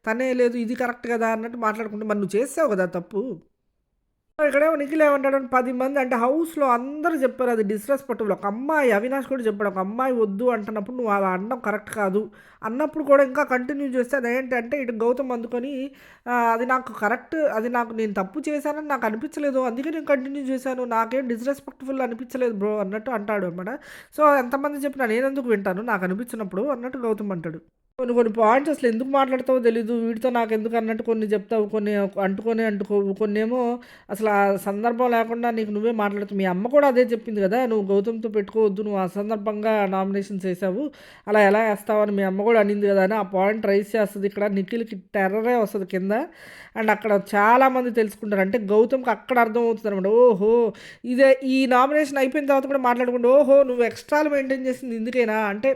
తనే లేదు ఇది కరెక్ట్ కదా అన్నట్టు మాట్లాడుకుంటే మరి నువ్వు చేసావు కదా తప్పు. ఇక్కడేమో నిఖిల్ ఏమంటాడంటే 10 మంది అంటే హౌస్‌లో అందరూ చెప్పారు అది డిస్‌రెస్పెక్టబుల్. ఒక అమ్మాయి అవినాష్ కూడా చెప్పాడు. ఒక అమ్మాయి వద్దు అంటున్నప్పుడు నువ్వు అలా అనడం కరెక్ట్ కాదు. అన్నప్పుడు కూడా ఇంకా కంటిన్యూ చేస్తే అదేంటంటే ఇటు గౌతమ్ అందుకొని అది నాకు కరెక్ట్ అది నాకు నేను తప్పు చేశానని నాకు అనిపించలేదు. అందుకే నేను కంటిన్యూ చేశాను. నాకేం డిస్‌రెస్పెక్ట్‌ఫుల్ అనిపించలేదు బ్రో అన్నట్టు అంటాడు అనమాట. సో ఎంతమంది చెప్పినా నేనెందుకు వింటాను నాకు అనిపించినప్పుడు అన్నట్టు గౌతమ్ అంటాడు. కొన్ని కొన్ని పాయింట్స్ అసలు ఎందుకు మాట్లాడతావో తెలీదు. వీడితో నాకెందుకు అన్నట్టు కొన్ని చెప్తావు. కొన్ని అంటుకోవు. కొన్నేమో అసలు ఆ సందర్భం లేకుండా నీకు నువ్వే మాట్లాడుతావు. మీ అమ్మ కూడా అదే చెప్పింది గదా! నువ్వు గౌతమ్‌తో పెట్టుకోవద్దు. నువ్వు అసందర్భంగా నామినేషన్స్ ఏసావు. అలా ఎలా ఏస్తావని మీ అమ్మ గూడా అనింది గదా! అని ఆ పాయింట్ రైజ్ చేస్తది. ఇక్కడ నిఖిల్‌కి టెర్రరే వస్తది కింద. అండ్ అక్కడ చాలామంది తెలుసుకుంటారు. అంటే గౌతమ్‌కి అక్కడ అర్థమవుతదనమాట. ఓహో! ఇదే ఈ నామినేషన్ అయిపోయిన తర్వాత కూడా మాట్లాడుకుంటూ, ఓహో! నువ్వు ఎక్స్ట్రాలు మెయింటైన్ చేసింది ఇందుకేనా? అంటే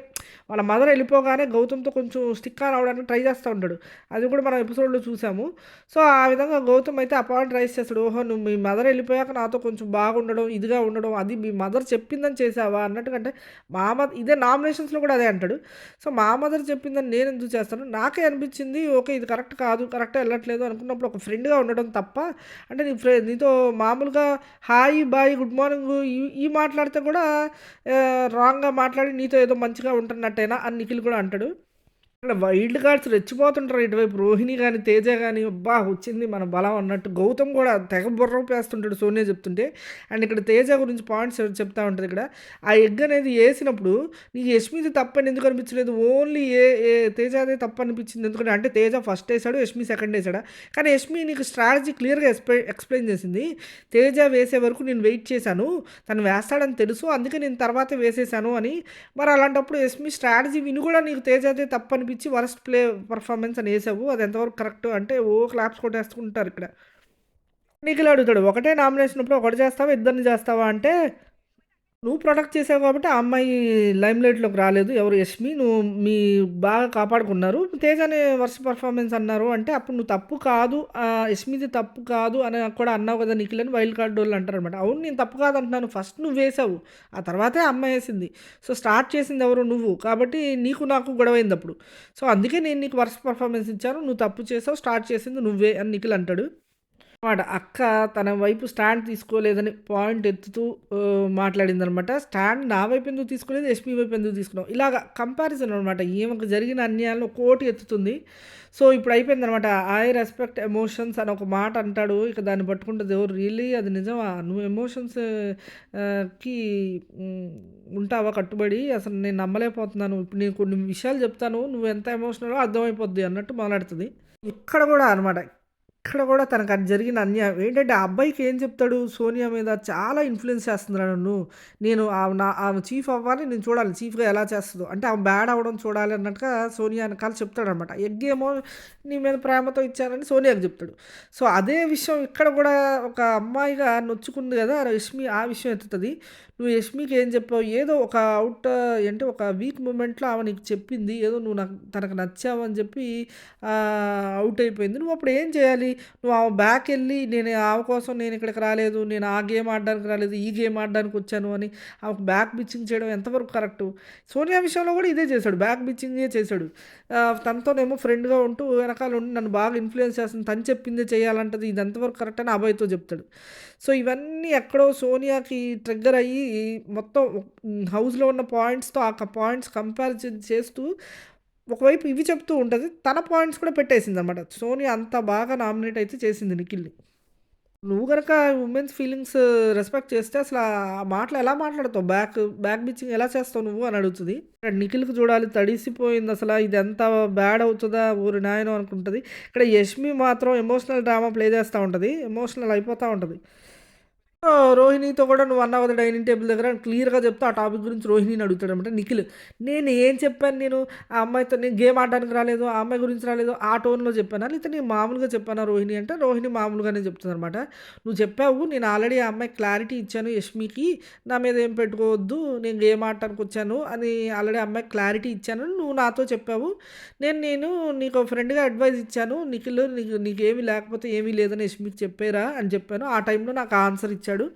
వాళ్ళ మదర్ ఎళ్ళిపోగానే గౌతమ్‌తో కొంచెం స్టిక్ ఆన్ అవ్వడానికి ట్రై చేస్తా ఉంటాడు. అది కూడా మనం ఎపిసోడ్‌లో చూసాము. సో, ఆ విధంగా గౌతమ్ అయితే ఆ పాయింట్ రైజ్ చేస్తాడు. ఓహో! నువ్వు మీ మదర్ ఎళ్ళిపోయాక నాతో కొంచెం బాగుండడం, ఇదిగా ఉండడం అది మీ మదర్ చెప్పిందని చేసావా? అన్నట్టుగా అంటే ఇదే నామినేషన్స్‌లో కూడా అదే అంటాడు. సో, మా మదర్ చెప్పిందని నేనెందుకు చేస్తాను? నాకే అనిపించింది ఓకే. ఇది కరెక్ట్ కాదు. కరెక్ట్‌గా ఎళ్ళట్లేదు అనుకున్నప్పుడు ఒక ఫ్రెండ్‌గా ఉండడం తప్ప అంటే నీతో మామూలుగా హాయ్, బాయ్, గుడ్ మార్నింగ్ ఈ మాట్లాడితే కూడా రాంగ్‌గా మాట్లాడి నీతో ఏదో మంచిగా ఉంటున్నట్టేనా అని నిఖిల్ కూడా అంటాడు. ఇక్కడ వైల్డ్ కార్డ్స్ రెచ్చిపోతుంటారు ఇటువైపు రోహిణి గాని, తేజ గాని అబ్బా! వచ్చింది మన బలం అన్నట్టు. గౌతమ్ కూడా తెగ బుర్రూపేస్తుంటాడు సోనియా చెప్తుంటే. అండ్ ఇక్కడ తేజ గురించి పాయింట్స్ చెప్తా ఉంటది ఇక్కడ. ఆ ఎగ్ అనేది ఏసినప్పుడు నీకు యష్మిది తప్పని ఎందుకు అనిపించలేదు? ఓన్లీ తేజదే తప్పనిపించింది ఎందుకంటే అంటే తేజ ఫస్ట్ ఏసాడు, యష్మి సెకండ్ ఏసాడా? కానీ యష్మి నీకు స్ట్రాటజీ క్లియర్‌గా ఎక్స్‌ప్లెయిన్ చేసింది. తేజ వేసే వరకు నేను వెయిట్ చేశాను. తను వేస్తాడని తెలుసు. అందుకే నేను తర్వాతే వేసేసాను అని. మరి అలాంటప్పుడు యష్మి స్ట్రాటజీ విని కూడా నీకు తేజదే తప్పనిపించి వరస్ట్ పెర్ఫార్మెన్స్ అని ఏసావు. అది ఎంతవరకు కరెక్ట్ అంటే క్లాప్స్ కొట్టేసుకుంటారు ఇక్కడ. నిఖిల్ అడుగుతాడు. ఒకటే నామినేషన్ ఉన్నప్పుడు ఒకటి చేస్తావా? ఇద్దరిని చేస్తావా? అంటే నువ్వు ప్రొటెక్ట్ చేసావు కాబట్టి ఆ అమ్మాయి లైమ్‌లైట్‌లోకి రాలేదు. ఎవరు యష్మి. నువ్వు బాగా కాపాడుకున్నారు. తేజనే వరస్ట్ పెర్ఫార్మెన్స్ అన్నారు. అంటే అప్పుడు నువ్వు తప్పు కాదు యష్మిది తప్పు కాదు అని కూడా అన్నావు కదా నిఖిల్ అని వైల్డ్ కార్డోళ్ళు అంటారనమాట. అవును నేను తప్పు కాదంటున్నాను. ఫస్ట్ నువ్వేసావు. ఆ తర్వాతే ఆ అమ్మాయి ఏసింది. సో, స్టార్ట్ చేసింది ఎవరు? నువ్వు. కాబట్టి నీకు నాకు గొడవైందప్పుడు. సో, అందుకే నేను నీకు వరస్ట్ పెర్ఫార్మెన్స్ ఇచ్చాను. నువ్వు తప్పు చేసావు. స్టార్ట్ చేసింది నువ్వే అని నిఖిల్ అంటాడు. మాట అక్క తన వైపు స్టాండ్ తీసుకోలేదని పాయింట్ ఎత్తుతూ మాట్లాడిందనమాట. స్టాండ్ నా వైపు ఎందుకు తీసుకోలేదు, యష్మి వైపు ఎందుకు తీసుకున్నావు? ఇలాగ కంపారిజన్ అనమాట. ఈమెకు జరిగిన అన్యాయాలను ఒక్కోటి ఎత్తుతుంది. సో, ఇప్పుడు అయిపోయిందనమాట. ఐ రెస్పెక్ట్ ఎమోషన్స్ అని ఒక మాట అంటాడు. ఇక దాన్ని పట్టుకుంటది. ఓహ్! రియల్లీ అది నిజమా? నువ్వు ఎమోషన్స్ కి హ్మ్, ఉంటావా కట్టుబడి? అసలు నేను నమ్మలేకపోతున్నాను. ఇప్పుడు నేను కొన్ని విషయాలు చెప్తాను. నువ్వు ఎంత ఎమోషనలో అర్థమైపోద్ది అన్నట్టు మొదలెడతది. ఇక్కడ గూడా అనమాట. ఇక్కడ గూడా తనకది జరిగిన అన్యాయం ఏంటంటే, ఆ అబ్బాయికి ఏం చెప్తాడు, సోనియా మీద చాలా ఇన్‌ఫ్లూయెన్స్ చేస్తుందిరా నన్ను. నేను ఆమె చీఫ్ అవ్వాలి, నేను చూడాలి చీఫ్‌గా ఎలా చేస్తదో. అంటే ఆమె బ్యాడ్ అవ్వడం చూడాలి అన్నట్టుగా సోనియా ఎనకాల చెప్తాడనమాట. ఎగ్గేమో నీ మీద ప్రేమతో ఇచ్చానని సోనియాకి చెప్తాడు. సో, అదే విషయం ఇక్కడ గూడా ఒక అమ్మాయిగా నొచ్చుకుంది గదా! రష్మి ఆ విషయం ఎత్తుతది. నువ్వు యష్మికి ఏం చెప్పావు? ఏదో ఒక అంటే ఒక వీక్ మూమెంట్‌లో ఆమె నీకు చెప్పింది. ఏదో నువ్వు తనకు నచ్చావు అని చెప్పి ఔట్ అయిపోయింది. నువ్వప్పుడు ఏం చేయాలి? నువ్వు ఆమె బ్యాకెళ్ళి నేను ఆమె కోసం నేను ఇక్కడికి రాలేదు. నేను ఆ గేమ్ ఆడడానికి రాలేదు. ఈ గేమ్ ఆడడానికి వచ్చాను అని ఆమెకు బ్యాక్ బిచ్చింగ్ చేయడం ఎంతవరకు కరెక్టు? సోనియా విషయంలో కూడా ఇదే చేశాడు. బ్యాక్ బిచ్చింగే చేశాడు. తనతోనేమో ఫ్రెండ్‌గా ఉంటూ వెనకాల ఉండి నన్ను బాగా ఇన్‌ఫ్లుయెన్స్ చేస్తుంది. తను చెప్పిందే చేయాలంటది. ఇది ఎంతవరకు కరెక్ట్ అని అభయ్‌తో చెప్తాడు. సో, ఇవన్నీ ఎక్కడో సోనియాకి ట్రిగ్గర్ అయ్యి మొత్తం హౌస్‌లో ఉన్న పాయింట్స్‌తో ఆ పాయింట్స్ కంపారిజన్ చేస్తూ ఒకవైపు ఇవి చెప్తూ ఉంటది. తన పాయింట్స్ కూడా పెట్టేసిందనమాట. సోనియా అంత బాగా నామినేట్ అయితే చేసింది నిఖిల్‌ని. నువ్వు గనక వుమెన్స్ ఫీలింగ్స్ రెస్పెక్ట్ చేస్తే అసల ఆ మాటలు ఎలా మాట్లాడతావు? బ్యాక్ బిచ్చింగ్ ఎలా చేస్తావు నువ్వు అని అడుగుతది. ఇక్కడ నిఖిల్‌కి చూడాలి తడిసిపోయిందసల ఇదెంత బ్యాడ్ అవుతదా ఓరి నాయనో అనుకుంటది. ఇక్కడ యష్మి మాత్రం ఎమోషనల్ డ్రామా ప్లే చేస్తా ఉంటది. ఎమోషనల్ అయిపోతా ఉంటది. రోహిణితో కూడా నువ్వు అన్నావు కదా డైనింగ్ టేబుల్ దగ్గర క్లియర్‌గా చెప్తే ఆ టాపిక్ గురించి రోహిణిని అడుగుతాడనమాట నిఖిల్. నేను ఏం చెప్పాను నేను ఆ అమ్మాయితో నేను గేమ్ ఆడడానికి రాలేదు, ఆ అమ్మాయి గురించి రాలేదు ఆ టోన్‌లో చెప్పానా? లేకపోతే నేను మామూలుగా చెప్పానా రోహిణి అంటే రోహిణి మామూలుగానే చెప్తుందనమాట. నువ్వు చెప్పావు నేను ఆల్రెడీ ఆ అమ్మాయికి క్లారిటీ ఇచ్చాను యష్మికి నా మీద ఏం పెట్టుకోవద్దు నేను గేమ్ ఆడటానికి వచ్చాను అని ఆల్రెడీ ఆ అమ్మాయికి క్లారిటీ ఇచ్చాను నువ్వు నాతో చెప్పావు. నేను నీకు ఫ్రెండ్‌గా అడ్వైస్ ఇచ్చాను. నిఖిల్ నీకేమీ లేకపోతే ఏమీ లేదని యష్మికి చెప్పేరా అని చెప్పాను. ఆ టైంలో నాకు ఆన్సర్ ఇచ్చాడు.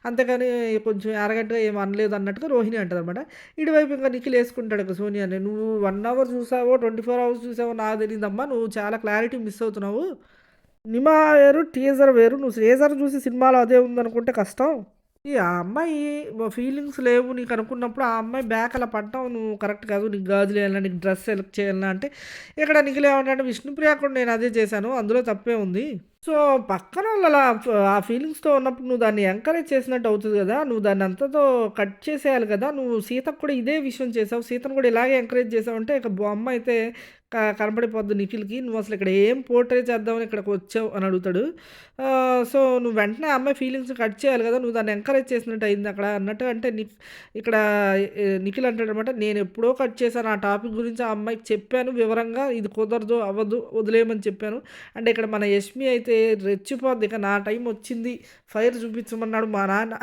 అంతేగాని కొంచెం అరగంటగా ఏమి అనలేదు అన్నట్టుగా రోహిణి అంటదనమాట. ఇటువైపు ఇంకా నిఖిల్ యేసుకుంటాడు ఇక సోనియాని. "నువ్వు 1 అవర్ చూసావో, 24 అవర్స్ చూసావో నాకు తెలీదమ్మా. నువ్వు చాలా క్లారిటీ మిస్ అవుతున్నావు. సినిమా వేరు, టీజర్ వేరు. నువ్వు టీజర్ చూసి సినిమాలో అదే ఉందనుకుంటే కష్టం." ఆ అమ్మాయి ఫీలింగ్స్ లేవు నీకనుకున్నప్పుడు, ఆ అమ్మాయి బ్యాక్ అలా పడటం నువ్వు కరెక్ట్ కాదు. నీకు గాజులేయాలన్నా, నీకు డ్రెస్ సెలెక్ట్ చేయాలన్నా అంటే, ఇక్కడ నిఖిల్ ఏమంటాడంటే, విష్ణుప్రియ కూడా నేను అదే చేశాను. అందులో తప్పే ఉంది. సో, పక్కనోళ్ళు అలా ఆ ఫీలింగ్స్‌తో ఉన్నప్పుడు నువ్వు దాన్ని ఎంకరేజ్ చేసినట్టు అవుతది గదా! నువ్వు దాన్ని అంతతో కట్ చేసేయాలి కదా! నువ్వు సీతకు కూడా ఇదే విషయం చేసావు. సీతను కూడా ఇలాగే ఎంకరేజ్ చేసావంటే ఇక బొమ్మ అయితే కనపడిపోద్ది నిఖిల్‌కి. నువ్వసలు ఇక్కడ ఏం పోర్ట్రే చేద్దామని ఇక్కడికొచ్చావు అని అడుగుతాడు. సో, నువ్వు వెంటనే ఆ అమ్మాయి ఫీలింగ్స్ కట్ చేయాలి గదా! నువ్వు దాన్ని ఎంకరేజ్ చేసినట్టు అయిందక్కడ అన్నట్టు అంటే ఇక్కడ నిఖిల్ అంటాడనమాట, నేనెప్పుడో కట్ చేశాను ఆ టాపిక్ గురించి ఆ అమ్మాయికి చెప్పాను వివరంగా. ఇది కుదరదు, అవ్వదు, వదిలేయమని చెప్పాను. అంటే ఇక్కడ మన యష్మి అయితే రెచ్చిపోద్ది. ఇక నా టైం వచ్చింది. ఫైర్ చూపించమన్నాడు మా నాన్న.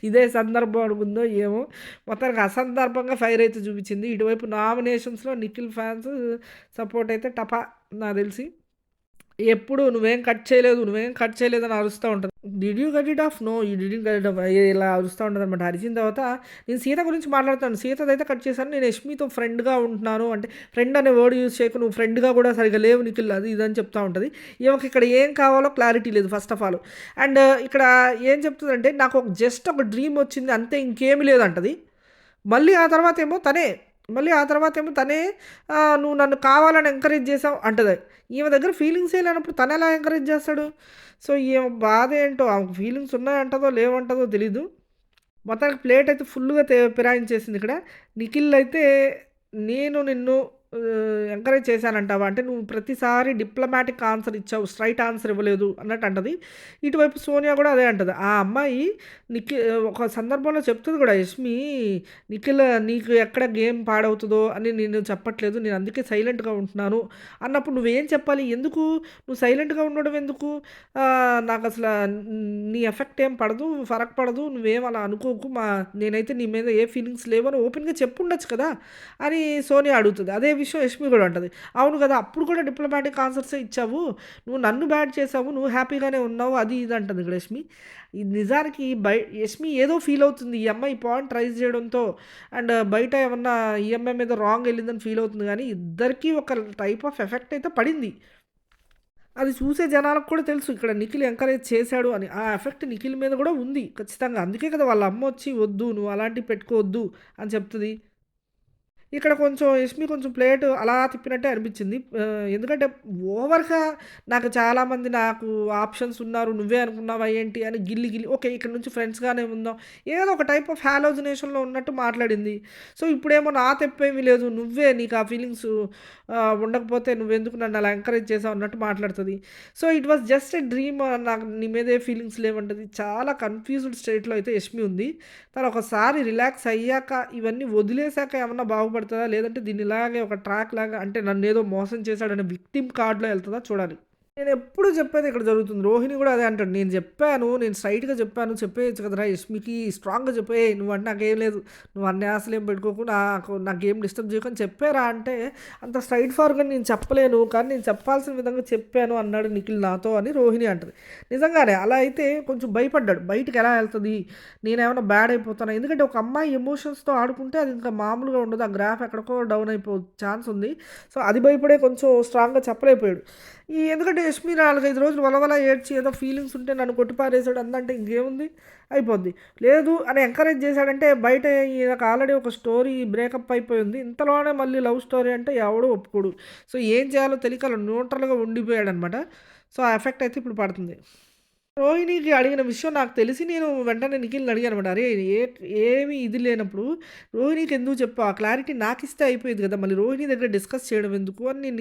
ఇదే సందర్భం అనుకుందో ఏమో! మొత్తానికి అసందర్భంగా ఫైర్ అయితే చూపించింది. ఇటువైపు నామినేషన్స్‌లో నిఖిల్ ఫ్యాన్స్ సపోర్ట్ అయితే టపా నాకు తెలిసి. ఎప్పుడు నువ్వేం కట్ చేయలేదు, నువ్వేం కట్ చేయలేదని అరుస్తా ఉంటది. Did you cut it off? No you didn't cut it off ఇలా అరుస్తా ఉంటదనమాట. అరిచిన తర్వాత నేను సీత గురించి మాట్లాడతాను. సీతదైతే కట్ చేశాను. నేను యష్మితో ఫ్రెండ్‌గా ఉంటున్నాను అంటే ఫ్రెండ్ అనే వర్డ్ యూజ్ చేయకు. నువ్వు ఫ్రెండ్‌గా కూడా సరిగ్గా లేవు నిఖిల్ అది ఇది అని చెప్తా ఉంటది. ఈమెకి ఇక్కడ ఏం కావాలో క్లారిటీ లేదు ఫస్ట్ ఆఫ్ ఆల్. అండ్ ఇక్కడ ఏం చెప్తదంటే నాకు జస్ట్ ఒక డ్రీమ్ వచ్చింది అంతే ఇంకేమి లేదంటది. మళ్ళీ ఆ తర్వాతేమో తనే నువ్వు నన్ను కావాలని ఎంకరేజ్ చేసావు అంటది. ఈమె దగ్గర ఫీలింగ్సే లేనప్పుడు తనెలా ఎంకరేజ్ చేస్తాడు? సో, ఈమె బాధ ఏంటో ఆమెకు ఫీలింగ్స్ ఉన్నాయంటదో, లేవంటదో తెలీదు. మొత్తానికి ప్లేట్ అయితే ఫుల్లుగా ఫిరాయించేసిందిక్కడ. నిఖిల్ అయితే నేను నిన్ను ఎంకరేజ్ చేశానంటావా? అంటే నువ్వు ప్రతిసారి డిప్లొమాటిక్ ఆన్సర్ ఇచ్చావు. స్ట్రెయిట్ ఆన్సర్ ఇవ్వలేదు అన్నట్టు అంటది. ఇటువైపు సోనియా కూడా అదే అంటది. ఆ అమ్మాయి ఒక సందర్భంలో చెప్తది కూడా యష్మి, నిఖిల్ నీకు ఎక్కడ గేమ్ పాడవుతదో అని నేను చెప్పట్లేదు. నేను అందుకే సైలెంట్‌గా ఉంటున్నాను అన్నప్పుడు నువ్వేం చెప్పాలి? ఎందుకు నువ్వు సైలెంట్‌గా ఉండడం ఎందుకు? నాకసల నీ ఎఫెక్ట్ ఏం పడదు. ఫరక్ పడదు. నువ్వేం అలా అనుకోకు. నేనైతే నీ మీద ఏ ఫీలింగ్స్ లేవని ఓపెన్‌గా చెప్పుండొచ్చు కదా! అని సోనియా అడుగుతది. అదే విషయం యష్మి కూడా అంటది. అవును కదా! అప్పుడు కూడా డిప్లొమాటిక్ ఆన్సర్సే ఇచ్చావు. నువ్వు నన్ను బ్యాడ్ చేసావు. నువ్వు హ్యాపీగానే ఉన్నావు. అది ఇది అంటది ఇక్కడ యష్మి. ఇది నిజానికి యష్మి ఏదో ఫీల్ అవుతుంది. ఈ అమ్మాయి పాయింట్ రైజ్ చేయడంతో అండ్ బయట ఏమన్నా ఈ అమ్మాయి మీద రాంగ్ ఎళ్ళిందని ఫీల్ అవుతుంది గానీ, ఇద్దరికీ ఒక టైప్ ఆఫ్ ఎఫెక్ట్ అయితే పడింది. అది చూసే జనాలకు కూడా తెలుసు ఇక్కడ నిఖిల్ ఎంకరేజ్ చేశాడు అని. ఆ ఎఫెక్ట్ నిఖిల్ మీద కూడా ఉంది ఖచ్చితంగా. అందుకే కదా వాళ్ళ అమ్మొచ్చి, "వద్దు నువ్వు అలాంటివి పెట్టుకోవద్దు" అని చెప్తది. ఇక్కడ కొంచెం యష్మి కొంచెం ప్లేట్ అలా తిప్పినట్టే అనిపించింది. ఎందుకంటే ఓవర్‌గా నాకు ఆప్షన్స్ ఉన్నారు. నువ్వే అనుకున్నావా ఏంటి అని గిల్లి గిల్లి ఓకే. ఇక్కడ నుంచి ఫ్రెండ్స్‌గానే ఉందాం. ఏదో ఒక టైప్ ఆఫ్ హాలోజినేషన్‌లో ఉన్నట్టు మాట్లాడింది. సో, ఇప్పుడేమో నా తప్పేమీ లేదు. నీకు ఆ ఫీలింగ్స్ ఉండకపోతే నువ్వెందుకు నన్ను అలా ఎంకరేజ్ చేసావు అన్నట్టు మాట్లాడుతది. So, it was just a dream నాకు నీ మీద ఏ ఫీలింగ్స్ లేవంటది. చాలా కన్‌ఫ్యూజ్డ్ స్టేట్‌లో అయితే యష్మి ఉంది. తను ఒకసారి రిలాక్స్ అయ్యాక, ఇవన్నీ వదిలేసాక ఏమన్నా బాగుపడతదా? లేదంటే దీన్ని ఇలాగే ఒక ట్రాక్ లాగా అంటే నన్నేదో మోసం చేశాడనే విక్టిమ్ కార్డ్‌లో ఎళ్తదా చూడాలి. నేనెప్పుడు చెప్పేది ఇక్కడ జరుగుతుంది. రోహిణి గూడా అదే అంటాడు. నేను స్ట్రెయిట్‌గా చెప్పాను. చెప్పేయొచ్చు కదరా! యష్మికి స్ట్రాంగ్‌గా చెప్పు. "ఏయ్! నువ్వంటే నాకేం లేదు. నువ్వు అన్ని ఆశలేం పెట్టుకోకు. నా గేమ్ డిస్టర్బ్ చేయకు" అని చెప్పారా అంటే, అంత స్ట్రెయిట్ ఫార్వర్డ్‌గా నేను చెప్పలేను. కానీ నేను చెప్పాల్సిన విధంగా చెప్పాను అన్నాడు నిఖిల్ నాతో అని రోహిణి అంటది. నిజంగానే అలా అయితే కొంచెం భయపడ్డాడు. బయటికెలా ఎళ్తది? నేనేమన్నా బ్యాడ్ అయిపోతానా? ఎందుకంటే ఒక అమ్మాయి ఎమోషన్స్‌తో ఆడుకుంటే అది ఇంకా మామూలుగా ఉండదు. ఆ గ్రాఫ్ ఎక్కడికో డౌన్ అయిపో ఛాన్స్ ఉంది. సో, అది భయపడే కొంచెం స్ట్రాంగ్‌గా చెప్పలేకపోయాడు. ఎందుకంటే యష్మి 4, 5 రోజులు వలవల ఏడ్చి ఏదో ఫీలింగ్స్ ఉంటే నన్ను కొట్టిపారేసాడు అందంటే ఇంకేముంది అయిపోద్ది. లేదు అని ఎంకరేజ్ చేశాడంటే బయట ఈయనకు ఆల్రెడీ ఒక స్టోరీ బ్రేకప్ అయిపోయింది. ఇంతలోనే మళ్ళీ లవ్ స్టోరీ అంటే ఎవడు ఒప్పుకోడు. సో, ఏం చేయాలో తెలియక అలా న్యూట్రల్‌గా ఉండిపోయాడనమాట. సో, ఆ ఎఫెక్ట్ అయితే ఇప్పుడు పడుతుంది. రోహిణికి అడిగిన విషయం నాకు తెలిసి నేను వెంటనే నిఖిల్‌ని అడిగాననమాట. "అరే! ఏమి ఇది లేనప్పుడు రోహిణికి ఎందుకు చెప్పావు? ఆ క్లారిటీ నాకిస్తే అయిపోయేది కదా! మళ్ళీ రోహిణి దగ్గర డిస్కస్ చేయడం ఎందుకు?" అని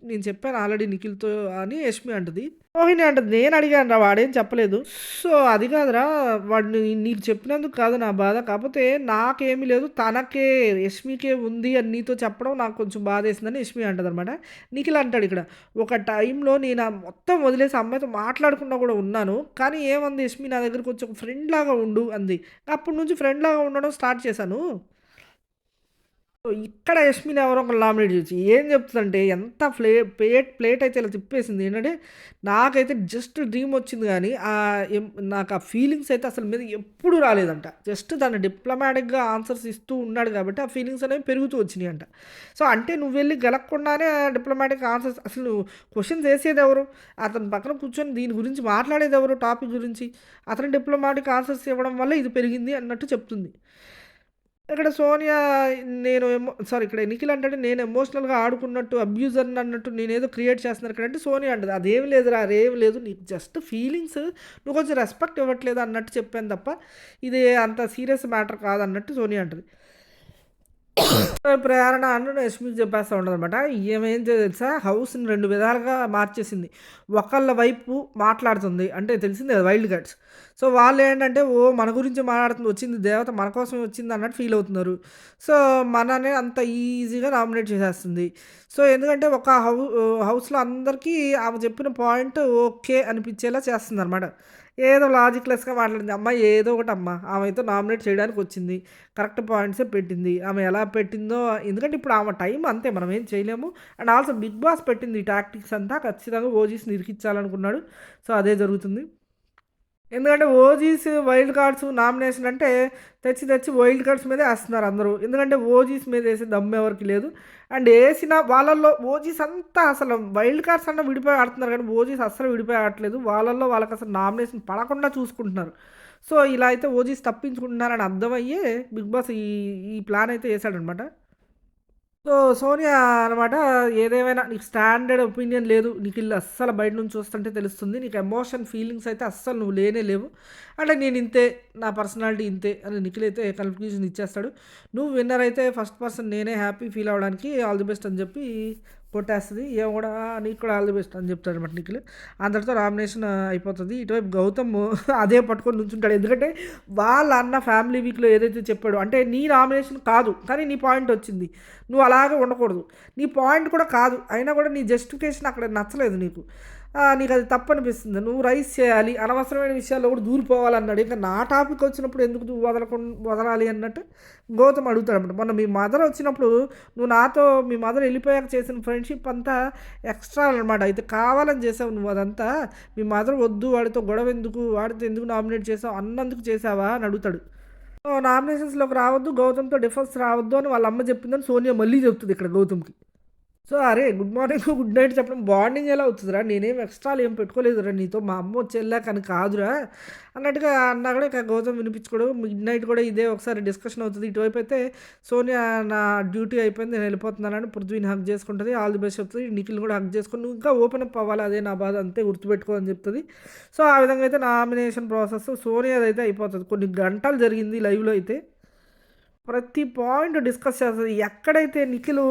నేను చెప్పాను ఆల్రెడీ నిఖిల్‌తో అని యష్మి అంటది. రోహిణి అంటది, "నేను అడిగానురా వాడేం చెప్పలేదు." సో, అది కాదురా వాడు నీకు చెప్పినందుకు కాదు నా బాధ. కాపోతే నాకేమీ లేదు. తనకే యష్మికే ఉంది అని నీతో చెప్పడం నాకు కొంచెం బాధేసిందని యష్మి అంటదనమాట. నిఖిల్ అంటాడిక్కడ, "ఒక టైంలో నేను మొత్తం వదిలేసి ఆ అమ్మాయితో మాట్లాడకుండా కూడా ఉన్నాను. కానీ ఏమంది యష్మి నా దగ్గరకొచ్చి ఒక ఫ్రెండ్‌లాగా ఉండు" అంది. అప్పటి నుంచి ఫ్రెండ్‌లాగా ఉండడం స్టార్ట్ చేశాను. సో, ఇక్కడ యష్మిని ఎవరో ఒకళ్ళు నామినేట్ చేయొచ్చు. ఏం చెప్తదంటే ఎంత ప్లేట్ అయితే ఇలా తిప్పేసింది. ఏంటంటే నాకైతే జస్ట్ డ్రీమ్ వచ్చింది గానీ నాకు ఆ ఫీలింగ్స్ అయితే అసలు మీద ఎప్పుడు రాలేదంట. జస్ట్ దాన్ని డిప్లొమాటిక్‌గా ఆన్సర్స్ ఇస్తూ ఉన్నాడు కాబట్టి ఆ ఫీలింగ్స్ అనేవి పెరుగుతూ వచ్చినాయంట. సో, అంటే నువ్వెళ్ళి గెలక్కుండానే డిప్లొమాటిక్ ఆన్సర్స్ అసలు నువ్వు క్వెషన్స్ ఏసేదెవరు? అతని పక్కన కూర్చొని దీని గురించి మాట్లాడేదెవరు టాపిక్ గురించి? అతను డిప్లొమాటిక్ ఆన్సర్స్ ఇవ్వడం వల్ల ఇది పెరిగింది అన్నట్టు చెప్తుంది. ఇక్కడ సోనియా ఇక్కడ నిఖిల్ అంటాడు నేను ఎమోషనల్‌గా ఆడుకున్నట్టు, అబ్యూజర్‌ని అన్నట్టు నేనేదో క్రియేట్ చేస్తున్నారు ఇక్కడ అంటే సోనియా అంటది. "అదేమి లేదురా! అదేమి లేదు. నీకు జస్ట్ ఫీలింగ్స్ నువ్వు కొంచెం రెస్పెక్ట్ ఇవ్వట్లేదు అన్నట్టు చెప్పాను తప్ప, ఇది అంత సీరియస్ మ్యాటర్ కాదన్నట్టు" సోనియా అంటది. ప్రేరణ అను యష్మికి చెప్పేస్తా ఉంటదనమాట. ఈమేం తెలుసా హౌస్‌ని 2 విధాలుగా మార్చేసింది. ఒకళ్ళ వైపు మాట్లాడుతుంది. అంటే తెలిసిందే కదా! Wild cards. సో, వాళ్ళేంటంటే మన గురించే మాట్లాడుతుంది. వచ్చింది దేవత మన కోసమే వచ్చింది అన్నట్టు ఫీల్ అవుతున్నారు. సో, మననే అంత ఈజీగా నామినేట్ చేసేస్తుంది. సో, ఎందుకంటే ఒక హౌస్‌లో అందరికీ ఆమె చెప్పిన పాయింట్ ఓకే అనిపించేలా చేస్తుందనమాట. ఏదో లాజిక్‌లెస్‌గా మాట్లాడింది. అమ్మాయి ఏదో ఒకటమ్మా. ఆమెతో నామినేట్ చేయడానికొచ్చింది. కరెక్ట్ పాయింట్సే పెట్టింది. ఆమె ఎలా పెట్టిందో ఎందుకంటే ఇప్పుడు ఆమె టైం అంతే మనం ఏం చేయలేము. అండ్ ఆల్సో 'బిగ్ బాస్' పెట్టింది ఈ టాక్టిక్స్ అంతా ఖచ్చితంగా ఓజీస్‌ని ఇరికిచ్చాలనుకున్నాడు. సో, అదే జరుగుతుంది. ఎందుకంటే ఓజీస్, వైల్డ్ కార్డ్స్ నామినేషన్ అంటే తెచ్చి వైల్డ్ కార్డ్స్ మీదే ఏస్తున్నారు అందరూ. ఎందుకంటే ఓజీస్ మీద ఏసే దమ్ము ఎవరికీ లేదు. అండ్ ఏసిన వాళ్ళల్లో ఓజీస్ అంతా అసలు వైల్డ్ కార్డ్స్ అన్నా విడిపోయి ఆడుతున్నారు కానీ ఓజీస్ అస్సలు విడిపోయి ఆడట్లేదు. వాళ్ళల్లో వాళ్ళకసలు నామినేషన్ పడకుండా చూసుకుంటున్నారు. సో, ఇలా అయితే ఓజీస్ తప్పించుకుంటున్నారని అర్థమయ్యే బిగ్ బాస్ ఈ ఈ ప్లాన్ అయితే ఏసాడనమాట. సో, సోనియా అనమాట ఏదేమైనా నీకు స్టాండర్డ్ ఒపీనియన్ లేదు. నీకిల్లు అస్సలు బయట నుంచి చూస్తుంటే తెలుస్తుంది. నీకు ఎమోషన్, ఫీలింగ్స్ అయితే అస్సలు నువ్వు లేనే లేవు. అంటే నేనింతే, నా పర్సనాలిటీ ఇంతే అని నిఖిల్ అయితే కన్క్లూజన్ ఇచ్చేస్తాడు. నువ్వు విన్నర్ అయితే ఫస్ట్ పర్సన్ నేనే హ్యాపీ ఫీల్ అవ్వడానికి ఆల్ ది బెస్ట్ అని చెప్పి కొట్టేస్తది. ఏమో కూడా నీకు కూడా ఆల్ ది బెస్ట్ అని చెప్తాడనమాట నిఖిల్. అందరితో నామినేషన్ అయిపోతది. ఇటువైపు గౌతమ్ అదే పట్టుకొని నుంచుంటాడు. ఎందుకంటే వాళ్ళ అన్న ఫ్యామిలీ వీక్‌లో ఏదైతే చెప్పాడో అంటే నీ నామినేషన్ కాదు. కానీ నీ పాయింట్ వచ్చింది. నువ్వు అలాగే ఉండకూడదు. నీ పాయింట్ కూడా కాదు. అయినా కూడా నీ జస్టిఫికేషన్ అక్కడ నచ్చలేదు నీకు. నీకది తప్పనిపిస్తుంది. నువ్వు రైజ్ చేయాలి. అనవసరమైన విషయాల్లో కూడా దూరిపోవాలన్నాడు. ఇంక నా టాపిక్ వచ్చినప్పుడు ఎందుకు నువ్వు వదలాలి అన్నట్టు గౌతమ్ అడుగుతాడన్నమాట. మొన్న మీ మదర్ వచ్చినప్పుడు నువ్వు నాతో మీ మదర్ వెళ్ళిపోయాక చేసిన ఫ్రెండ్‌షిప్ అంతా ఎక్స్‌ట్రా అనమాట. అయితే కావాలని చేసావు నువ్వు అదంతా. మీ మదర్ వద్దు వాడితో గొడవ ఎందుకు? వాడితో ఎందుకు నామినేట్ చేసావు? అన్నందుకు చేసావా? అని అడుగుతాడు. సో, నామినేషన్స్‌లోకి రావద్దు. గౌతమ్‌తో డిఫరెన్స్ రావద్దు అని వాళ్ళ అమ్మ చెప్పిందని సోనియా మళ్ళీ చెప్తుంది ఇక్కడ గౌతమ్‌కి. సో, "అరే! గుడ్ మార్నింగ్, గుడ్ నైట్ చెప్పడం బాండింగ్ ఎలా అవుతదిరా? నేనేం ఎక్స్ట్రాలు ఏం పెట్టుకోలేదురా నీతో. మా అమ్మొచ్చెళ్ళాక అని కాదురా" అన్నట్టుగా అన్నా కూడా ఇక గౌతమ్ వినిపించుకోడు. మిడ్‌నైట్ కూడా ఇదే ఒకసారి డిస్కషన్ అవుతది. ఇటువైపయితే సోనియా నా డ్యూటీ అయిపోయింది. నేను వెళ్ళిపోతున్నానని పృథ్వీని హగ్ చేసుకుంటది. ఆల్ ది బెస్ట్ చెప్తది. నిఖిల్‌ని కూడా హగ్ చేసుకొని, "నువ్వు ఇంకా ఓపెన్ అప్ అవ్వాలి. అదే నా బాధ అంతే గుర్తుపెట్టుకో" అని చెప్తది. సో, ఆ విధంగా అయితే నామినేషన్ ప్రాసెస్ సోనియాదయితే అయిపోతది. కొన్ని గంటలు జరిగింది లైవ్‌లో అయితే. ప్రతి పాయింట్ డిస్కస్ చేస్తది. ఎక్కడైతే నిఖిలు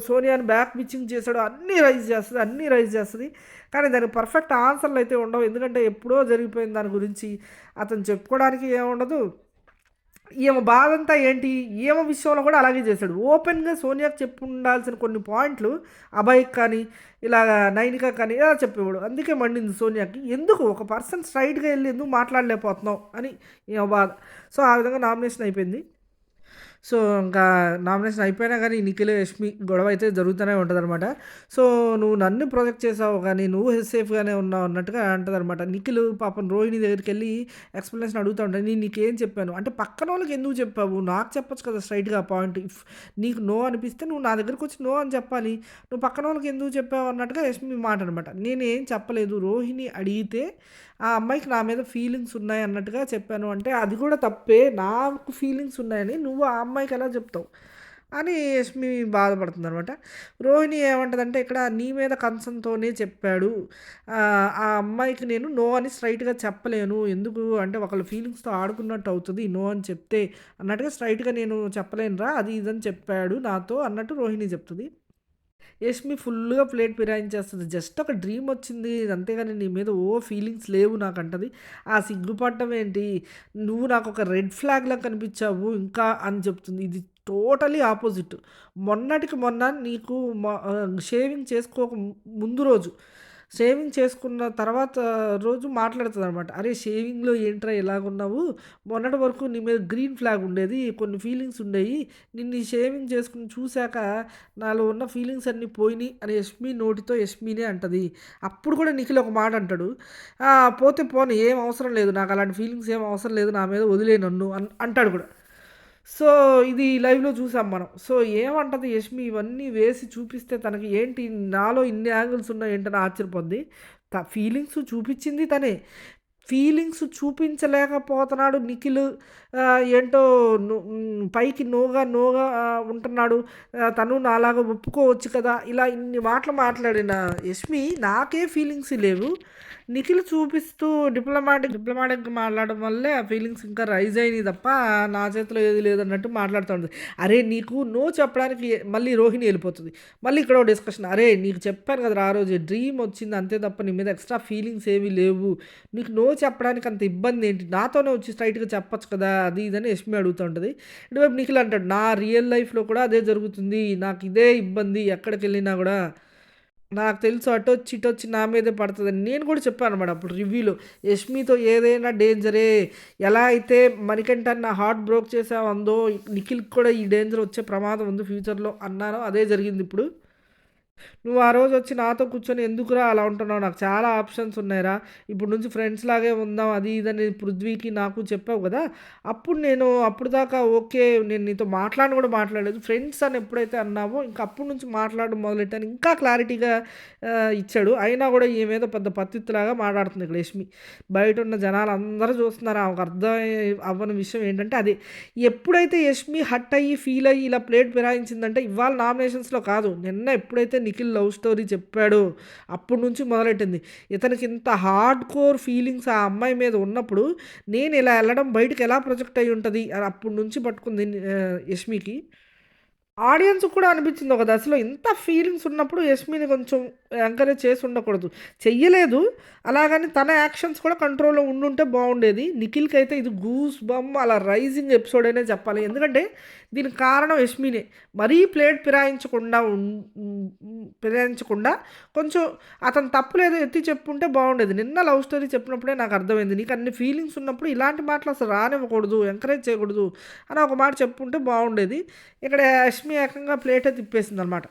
సోనియాని బ్యాక్ బిచ్చింగ్ చేసాడో అన్నీ రైజ్ చేస్తది. అన్నీ రైజ్ చేస్తది. కానీ దానికి పర్ఫెక్ట్ ఆన్సర్‌లు అయితే ఉండవు. ఎందుకంటే ఎప్పుడో జరిగిపోయిన దాని గురించి అతను చెప్పుకోవడానికి ఏముండదు. ఈమె బాధంతా ఏంటి? ఈమె విషయంలో కూడా అలాగే చేశాడు. ఓపెన్‌గా సోనియాకి చెప్పుండాల్సిన కొన్ని పాయింట్లు అభయ్‌కి కానీ, ఇలాగ నైనికకి కానీ ఇలా చెప్పేవాడు. అందుకే మండింది సోనియాకి. ఎందుకు ఒక పర్సన్ స్ట్రెయిట్‌గా ఎళ్లి ఎందుకు మాట్లాడలేకపోతున్నావు అని ఈమె బాధ. సో, ఆ విధంగా నామినేషన్ అయిపోయింది. సో, ఇంకా నామినేషన్ అయిపోయినా గానీ నిఖిల్, యష్మి గొడవ అయితే జరుగుతూనే ఉంటదనమాట. సో, "నువ్వు నన్ను ప్రొజెక్ట్ చేసావు గానీ, నువ్వు సేఫ్‌గానే ఉన్నావు" అన్నట్టుగా అంటదనమాట. నిఖిల్ పాపం రోహిణి దగ్గరికెళ్ళి ఎక్స్‌ప్లనేషన్ అడుగుతా ఉంటాడు. "నేను నీకేం చెప్పాను?" అంటే పక్కనోళ్ళకి ఎందుకు చెప్పావు? నాకు చెప్పొచ్చు కదా స్ట్రెయిట్‌గా ఆ పాయింట్. నీకు నో అనిపిస్తే నువ్వు నా దగ్గరకొచ్చి నో అని చెప్పాలి. నువ్వు పక్కనోళ్ళకి ఎందుకు చెప్పావు అన్నట్టుగా యష్మి మాట అనమాట. "నేనేం చెప్పలేదు. రోహిణి అడిగితే ఆ అమ్మాయికి నా మీద ఫీలింగ్స్ ఉన్నాయి అన్నట్టుగా చెప్పాను." అంటే అది కూడా తప్పే. నాకు ఫీలింగ్స్ ఉన్నాయని నువ్వు ఆ అమ్మాయికి ఎలా చెప్తావు అని యష్మి బాధపడుతుందనమాట. రోహిణి ఏమంటదంటే ఇక్కడ నీ మీద కన్సర్న్‌తోనే చెప్పాడు. ఆ అమ్మాయికి నేను నో అని స్ట్రెయిట్‌గా చెప్పలేను. ఎందుకు అంటే ఒకళ్ళ ఫీలింగ్స్‌తో ఆడుకున్నట్టు అవుతది నో అని చెప్తే అన్నట్టుగా స్ట్రెయిట్‌గా నేను చెప్పలేనురా అది ఇది అని చెప్పాడు నాతో అన్నట్టు రోహిణి చెప్తది. యష్మి ఫుల్లుగా ప్లేట్ ఫిరాయించేస్తది. జస్ట్ ఒక డ్రీమ్ వచ్చింది. అంతేగాని నీ మీద ఫీలింగ్స్ లేవు నాకంటది. ఆ సిగ్గుపడటం ఏంటి? నువ్వు నాకొక రెడ్ ఫ్లాగ్‌లా కనిపించావు ఇంకా అని చెప్తుంది. ఇది టోటలీ ఆపోజిట్. మొన్నటికి మొన్న నీకు షేవింగ్ చేసుకోక ముందు రోజు షేవింగ్ చేసుకున్న తర్వాత రోజు మాట్లాడుతదనమాట. "అరే! షేవింగ్‌లో ఏంట్రా ఇలాగున్నావు? మొన్నటి వరకు నీ మీద గ్రీన్ ఫ్లాగ్ ఉండేది. కొన్ని ఫీలింగ్స్ ఉండేయి. నిన్ను ఈ షేవింగ్ చేసుకొని చూసాక నాలో ఉన్న ఫీలింగ్స్ అన్నీ పోయినియి" అని యష్మి నోటితో యష్మినే అంటది. అప్పుడు కూడా నిఖిల్ ఒక మాట అంటాడు. పోతే పోనీ ఏం అవసరం లేదు. నాకు అలాంటి ఫీలింగ్స్ ఏం అవసరం లేదు. నా మీద వదిలేయి నన్ను" అంటాడు కూడా. సో, ఇది లైవ్‌లో చూసాం మనం. సో, ఏమంటది యష్మి ఇవన్నీ వేసి చూపిస్తే తనకి ఏంటి నాలో ఇన్ని యాంగిల్స్ ఉన్నాయేంటని ఆశ్చర్యపోద్ది. ఫీలింగ్స్ చూపిచ్చింది తనే. ఫీలింగ్స్ చూపించలేకపోతున్నాడు నిఖిల్. ఏంటో పైకి నోగా ఉంటున్నాడు. తను నాలాగా ఒప్పుకోవచ్చు కదా! ఇలా ఇన్ని మాటలు మాట్లాడిన యష్మి నాకే ఫీలింగ్స్ లేవు. నిఖిల్ చూపిస్తూ డిప్లొమాటిక్‌గా మాట్లాడడం వల్లే ఆ ఫీలింగ్స్ ఇంకా రైజ్ అయినాయి తప్ప నా చేతిలో ఏది లేదన్నట్టు మాట్లాడుతా ఉంటది. అరే! నీకు నో చెప్పడానికి మళ్ళీ రోహిణి ఎళ్ళిపోతది. మళ్ళీ ఇక్కడో డిస్కషన్. అరే! నీకు చెప్పాను కదరా ఆ రోజే డ్రీమ్ వచ్చింది అంతే తప్ప నీ మీద ఎక్స్‌ట్రా ఫీలింగ్స్ ఏమీ లేవు. నీకు నో చెప్పడానికి అంత ఇబ్బందేంటి? నాతోనే వచ్చి స్ట్రెయిట్‌గా చెప్పొచ్చు కదా! అది ఇది అని యష్మి అడుగుతా ఉంటది. ఇటువైపు నిఖిల్ అంటాడు, "నా రియల్ లైఫ్‌లో కూడా అదే జరుగుతుంది. నాకు ఇదే ఇబ్బంది ఎక్కడికెళ్ళినా గూడా. నాకు తెలుసు అటొచ్చి, ఇటొచ్చి నా మీదే పడతదని." నేను కూడా చెప్పాననమాట అప్పుడు రివ్యూలో. "యష్మితో ఏదైనా డేంజరే. ఎలా అయితే మణికంఠని నా హార్ట్ బ్రోక్ చేసావు అందో, నిఖిల్‌కి కూడా ఈ డేంజర్ వచ్చే ప్రమాదం ఉంది ఫ్యూచర్‌లో" అన్నానో అదే జరిగిందిప్పుడు. "నువ్వు ఆ రోజొచ్చి నాతో కూర్చొని ఎందుకురా అలా ఉంటున్నావు? నాకు చాలా ఆప్షన్స్ ఉన్నాయిరా. ఇప్పటి నుంచి ఫ్రెండ్స్ లాగే ఉందాం అది ఇది అని పృథ్వీకి నాకు చెప్పావు కదా! అప్పుడు నేను అప్పటిదాకా ఓకే. నేను నీతో మాట్లాడను కూడా మాట్లాడలేదు. ఫ్రెండ్స్ అని ఎప్పుడైతే అన్నావో ఇంక అప్పటి నుంచి మాట్లాడడం మొదలెట్టాను." ఇంకా క్లారిటీగా ఇచ్చాడు. అయినా కూడా ఈమేదో పెద్ద పత్తిత్తులాగా మాట్లాడుతుంది ఇక్కడ యష్మి. బయటున్న జనాలందరూ చూస్తున్నారు. ఆమెకు అర్థం అవ్వని విషయం ఏంటంటే అదే. ఎప్పుడైతే యష్మి హర్ట్ అయ్యి, ఫీల్ అయ్యి ఇలా ప్లేట్ ఫిరాయించిందంటే ఇవాళ నామినేషన్స్‌లో కాదు. నిన్న ఎప్పుడైతే నిఖిల్ లవ్ స్టోరీ చెప్పాడో అప్పటి నుంచి మొదలెట్టింది. ఇతనికి ఇంత హార్డ్ కోర్ ఫీలింగ్స్ ఆ అమ్మాయి మీద ఉన్నప్పుడు నేను ఇలా ఎళ్ళడం బయటికి ఎలా ప్రొజెక్ట్ అయ్యి ఉంటది అని అప్పటి నుంచి పట్టుకుంది యష్మికి. ఆడియన్స్‌కి కూడా అనిపించింది ఒక దశలో ఇంత ఫీలింగ్స్ ఉన్నప్పుడు యష్మిని కొంచెం ఎంకరేజ్ చేసి ఉండకూడదు. చెయ్యలేదు. అలాగని తన యాక్షన్స్ కూడా కంట్రోల్‌లో ఉండుంటే బావుండేది. నిఖిల్‌కైతే ఇది గూస్ బంప్ అలా రైజింగ్ ఎపిసోడ్ అనే చెప్పాలి. ఎందుకంటే దీనికి కారణం యష్మినే. మరీ ప్లేట్ ఫిరాయించకుండా కొంచెం అతను తప్పులేదో ఎత్తి చెప్పుంటే బావుండేది. నిన్న లవ్ స్టోరీ చెప్పినప్పుడే నాకు అర్థమైంది. నీకు అన్ని ఫీలింగ్స్ ఉన్నప్పుడు ఇలాంటి మాటలు అసలు రానివ్వకూడదు. ఎంకరేజ్ చేయకూడదు అని ఒక మాట చెప్పుంటే బావుండేది. ఇక్కడ యష్మి ఏకంగా ప్లేటే తిప్పేసిందనమాట.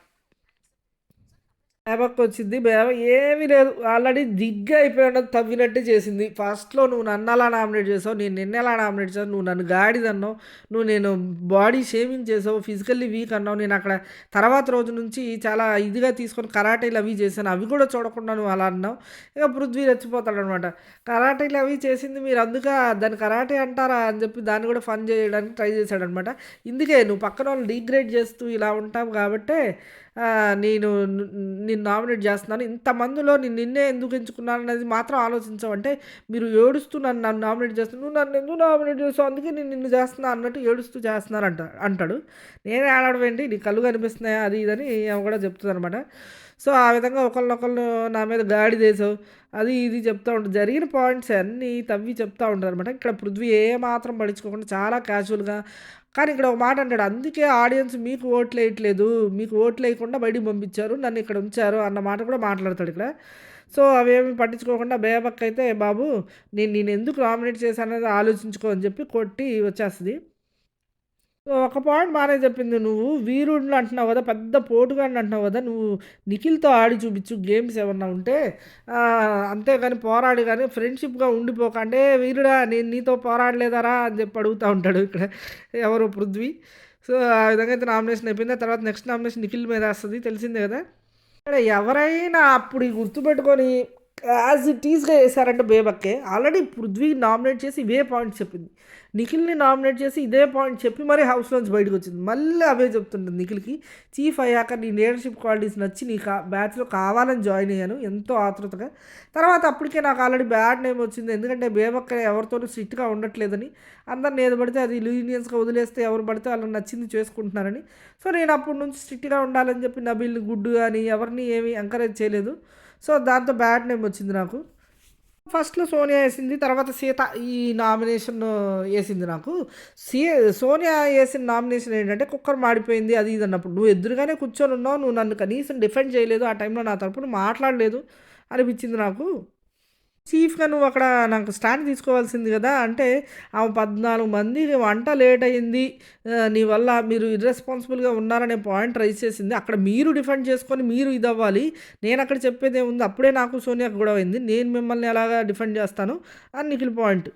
బేబక్కొచ్చింది. బేబ ఏమీ లేదు. ఆల్రెడీ దిగ్గు అయిపోయాడు తవ్వినట్టే చేసింది. ఫస్ట్‌లో నువ్వు నన్నలా నామినేట్ చేసావు. నేను నిన్నెలా నామినేట్ చేశాను. నువ్వు నన్ను గాడిదన్నావు. నేను బాడీ షేమింగ్ చేసావు. ఫిజికల్లీ వీక్ అన్నావు. నేనక్కడ తర్వాత రోజు నుంచి చాలా ఇదిగా తీసుకొని కరాటీలు అవి చేశాను. అవి కూడా చూడకుండా నువ్వు అలా అన్నావు. ఇక పృథ్వీ రెచ్చిపోతాడనమాట. కరాటీలు అవి చేసింది మీరు దాన్ని కరాటే అంటారా అని చెప్పి దాన్ని కూడా ఫన్ చేయడానికి ట్రై చేశాడనమాట. ఇందుకే నువ్వు పక్కనోళ్ళని డీగ్రేడ్ చేస్తూ ఇలా ఉంటావు కాబట్టే నేను నిన్ను నామినేట్ చేస్తున్నాను. ఇంతమందిలో నేను నిన్నే ఎందుకు ఎంచుకున్నాను అనేది మాత్రం ఆలోచించవు. అంటే మీరు ఏడుస్తూ నన్ను నామినేట్ చేస్తున్నావు. నువ్వు నన్ను ఎందుకు నామినేట్ చేస్తావు? అందుకే నేను నిన్ను చేస్తున్నా అన్నట్టు ఏడుస్తూ చేస్తున్నారు అంటాడు. నేను ఏడవడం ఏంటి? నీ కళ్ళు కనిపిస్తున్నాయా అది ఇదని ఆమె కూడా చెప్తుందనమాట. సో ఆ విధంగా ఒకళ్ళనొకళ్ళు నా మీద గాడిదేసావు అది ఇది చెప్తా ఉంటారు. జరిగిన పాయింట్స్ అన్నీ తవ్వి చెప్తా ఉంటారనమాట. ఇక్కడ పృథ్వీ ఏ మాత్రం పట్టించుకోకుండా చాలా క్యాజువల్‌గా కానీ ఇక్కడ ఒక మాట అంటాడు. అందుకే ఆడియన్స్ మీకు ఓట్లేయట్లేదు. మీకు ఓట్లేయకుండా బయటికి పంపించారు. నన్ను ఇక్కడ ఉంచారు అన్న మాట కూడా మాట్లాడతాడు ఇక్కడ. సో అవేమి పట్టించుకోకుండా బేబక్కయితే బాబు నేనెందుకు నామినేట్ చేశాననేది ఆలోచించుకో అని చెప్పి కొట్టి వచ్చేస్తది. సో, ఒక పాయింట్ బానే చెప్పింది. నువ్వు వీరుడిని అంటున్నావు గదా! పెద్ద పోటుగాడిని అంటున్నావు గదా! నువ్వు నిఖిల్‌తో ఆడి చూపించు గేమ్స్ ఏమన్నా ఉంటే. అంతేగాని పోరాడి గాని ఫ్రెండ్‌షిప్‌గా ఉండిపోక. అంటే వీరుడా నేను నీతో పోరాడలేదారా అని చెప్పి అడుగుతా ఉంటాడు ఇక్కడ ఎవరు పృథ్వీ. సో, ఆ విధంగా అయితే నామినేషన్ అయిపోయింది. ఆ తర్వాత నెక్స్ట్ నామినేషన్ నిఖిల్ మీద వస్తది తెలిసిందే గదా! ఇక్కడ ఎవరైనా అప్పుడు గుర్తుపెట్టుకొని యాజ్ ఇట్ ఈస్‌గా ఏసారంటే బేబక్కే. ఆల్రెడీ పృథ్వీని నామినేట్ చేసి ఇవే పాయింట్స్ చెప్పింది. నిఖిల్‌ని నామినేట్ చేసి ఇదే పాయింట్ చెప్పి మరీ హౌస్‌లోంచి బయటకొచ్చింది. మళ్ళీ అవే చెప్తుంటుంది నిఖిల్‌కి. చీఫ్ అయ్యాక నీ లీడర్‌షిప్ క్వాలిటీస్ నచ్చి నీ బ్యాచ్‌లో కావాలని జాయిన్ అయ్యాను ఎంతో ఆతృతగా. తర్వాత అప్పటికే నాకు ఆల్రెడీ బ్యాడ్ నేమ్ వచ్చింది. ఎందుకంటే బేబక్క ఎవరితోనూ స్ట్రిక్ట్‌గా ఉండట్లేదని. అందరిని ఏది పడితే అది లీనియన్స్‌గా వదిలేస్తే ఎవరు పడితే వాళ్ళకి నచ్చింది చేసుకుంటున్నారని. సో, నేను అప్పటి నుంచి స్ట్రిక్ట్‌గా ఉండాలని చెప్పి నబీల్‌ని గుడ్డు గాని ఎవరిని ఏమి ఎంకరేజ్ చేయలేదు. సో, దాంతో బ్యాడ్ నేమ్ వచ్చింది నాకు. ఫస్ట్‌లో సోనియా ఏసింది. తర్వాత సీత ఈ నామినేషన్ ఏసింది నాకు. సీ సోనియా ఏసిన నామినేషన్ ఏంటంటే కుక్కర్ మాడిపోయింది అది ఇది అన్నప్పుడు. నువ్వు ఎదురుగానే కూర్చొనున్నావు. నువ్వు నన్ను కనీసం డిఫెండ్ చేయలేదు. ఆ టైంలో నా తరపున మాట్లాడలేదు అనిపించింది నాకు. చీఫ్‌గా నువ్వు అక్కడ నాకు స్టాండ్ తీసుకోవాల్సింది గదా! అంటే ఆమె 14 మంది వంట లేట్ అయింది. నీ వల్ల మీరు ఇర్రెస్పాన్సిబుల్‌గా ఉన్నారనే పాయింట్ రైజ్ చేసింది. అక్కడ మీరు డిఫెండ్ చేసుకొని మీరు ఇదవ్వాలి. నేనక్కడ చెప్పేదేముంది అప్పుడే నాకు సోనియాకి గొడవ అయింది. నేను మిమ్మల్ని ఎలాగా డిఫెండ్ చేస్తాను అని నిఖిల్ పాయింట్.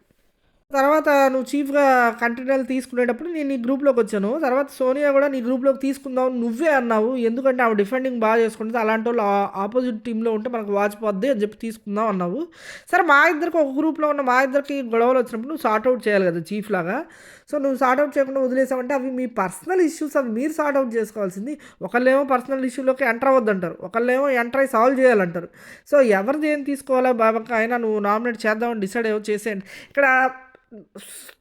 తర్వాత నువ్వు చీఫ్‌గా కంటెంటర్లు తీసుకునేటప్పుడు నేను నీ గ్రూప్‌లోకొచ్చాను. తర్వాత సోనియా గూడా నీ గ్రూప్‌లోకి తీసుకుందాం నువ్వే అన్నావు. ఎందుకంటే ఆమె డిఫెండింగ్ బాగా చేసుకుంటది. అలాంటోళ్ళు ఆపోజిట్ టీమ్‌లో ఉంటే మనకు వాచిపోద్ది అని చెప్పి తీసుకుందాం అన్నావు. సరే మా ఇద్దరికి ఒక గ్రూప్‌లో ఉన్న మా ఇద్దరికి గొడవలు వచ్చినప్పుడు నువ్వు సార్ట్ ఔట్ చేయాలి కదా చీఫ్‌లాగా. సో, నువ్వు సార్ట్ ఔట్ చేయకుండా వదిలేసావంటే అవి మీ పర్సనల్ ఇష్యూస్ అవి మీరు సార్ట్ ఔట్ చేసుకోవాల్సింది. ఒకళ్ళేమో పర్సనల్ ఇష్యూలోకి ఎంటర్ అవ్వద్దంటారు. ఒకళ్ళేమో ఎంటర్ అయ్యి సాల్వ్ చేయాలంటారు. సో, ఎవరిది ఏం తీసుకోవాలా బాబక్క అయినా నువ్వు నామినేట్ చేద్దామని డిసైడ్ అయ్యావు చేసేయండి. ఇక్కడ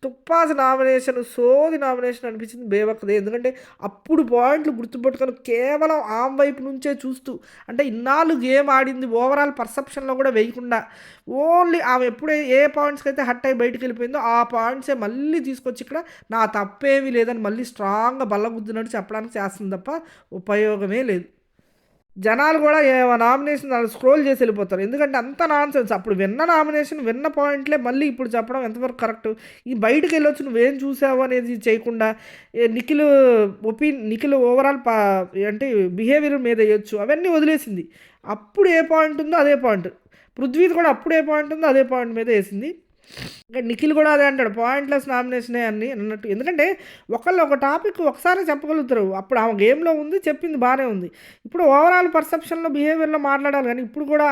తుప్పాస్ నామినేషన్ సోది నామినేషన్ అనిపించింది బేబక్కది. ఎందుకంటే అప్పుడు పాయింట్లు గుర్తుపెట్టుకొని కేవలం ఆమె వైపు నుంచే చూస్తూ అంటే ఇన్నాళ్ళు గేమ్ ఆడింది ఓవరాల్ పర్సెప్షన్లో కూడా వేయకుండా ఓన్లీ ఆమె ఎప్పుడే ఏ పాయింట్స్కి అయితే హట్ అయ్యి బయటికి వెళ్ళిపోయిందో ఆ పాయింట్సే మళ్ళీ తీసుకొచ్చి ఇక్కడ నా తప్పేమీ లేదని మళ్ళీ స్ట్రాంగ్గా బల్లగుద్దినట్టు చెప్పడానికి చేస్తుంది తప్ప ఉపయోగమే లేదు. జనాలు గూడా నామినేషన్ ఆళ్ళు స్క్రోల్ చేసి ఎళ్ళిపోతారు. ఎందుకంటే అంత నాన్‌సెన్స్. అప్పుడు విన్న నామినేషన్, విన్న పాయింట్‌లే మళ్ళీ ఇప్పుడు చెప్పడం ఎంతవరకు కరెక్టు? ఈ బయటికెళ్ళొచ్చి నువ్వేం చూసావు అనేది చేయకుండా నిఖిల్ ఓవరాల్ అంటే బిహేవియర్ మీద ఎయొచ్చు. అవన్నీ వదిలేసింది. అప్పుడు ఏ పాయింట్ ఉందో అదే పాయింట్. పృథ్వీది కూడా అప్పుడు ఏ పాయింట్ ఉందో అదే పాయింట్ మీద ఏసింది. ఇంకా నిఖిల్ కూడా అదే అంటాడు. పాయింట్‌లెస్ నామినేషనే అని అన్నట్టు. ఎందుకంటే ఒకళ్ళు ఒక టాపిక్ ఒకసారే చెప్పగలుగుతారు. అప్పుడు ఆమె గేమ్‌లో ఉంది చెప్పింది బానే ఉంది. ఇప్పుడు ఓవరాల్ పర్సెప్షన్‌లో, బిహేవియర్‌లో మాట్లాడాలి గానీ, ఇప్పుడు కూడా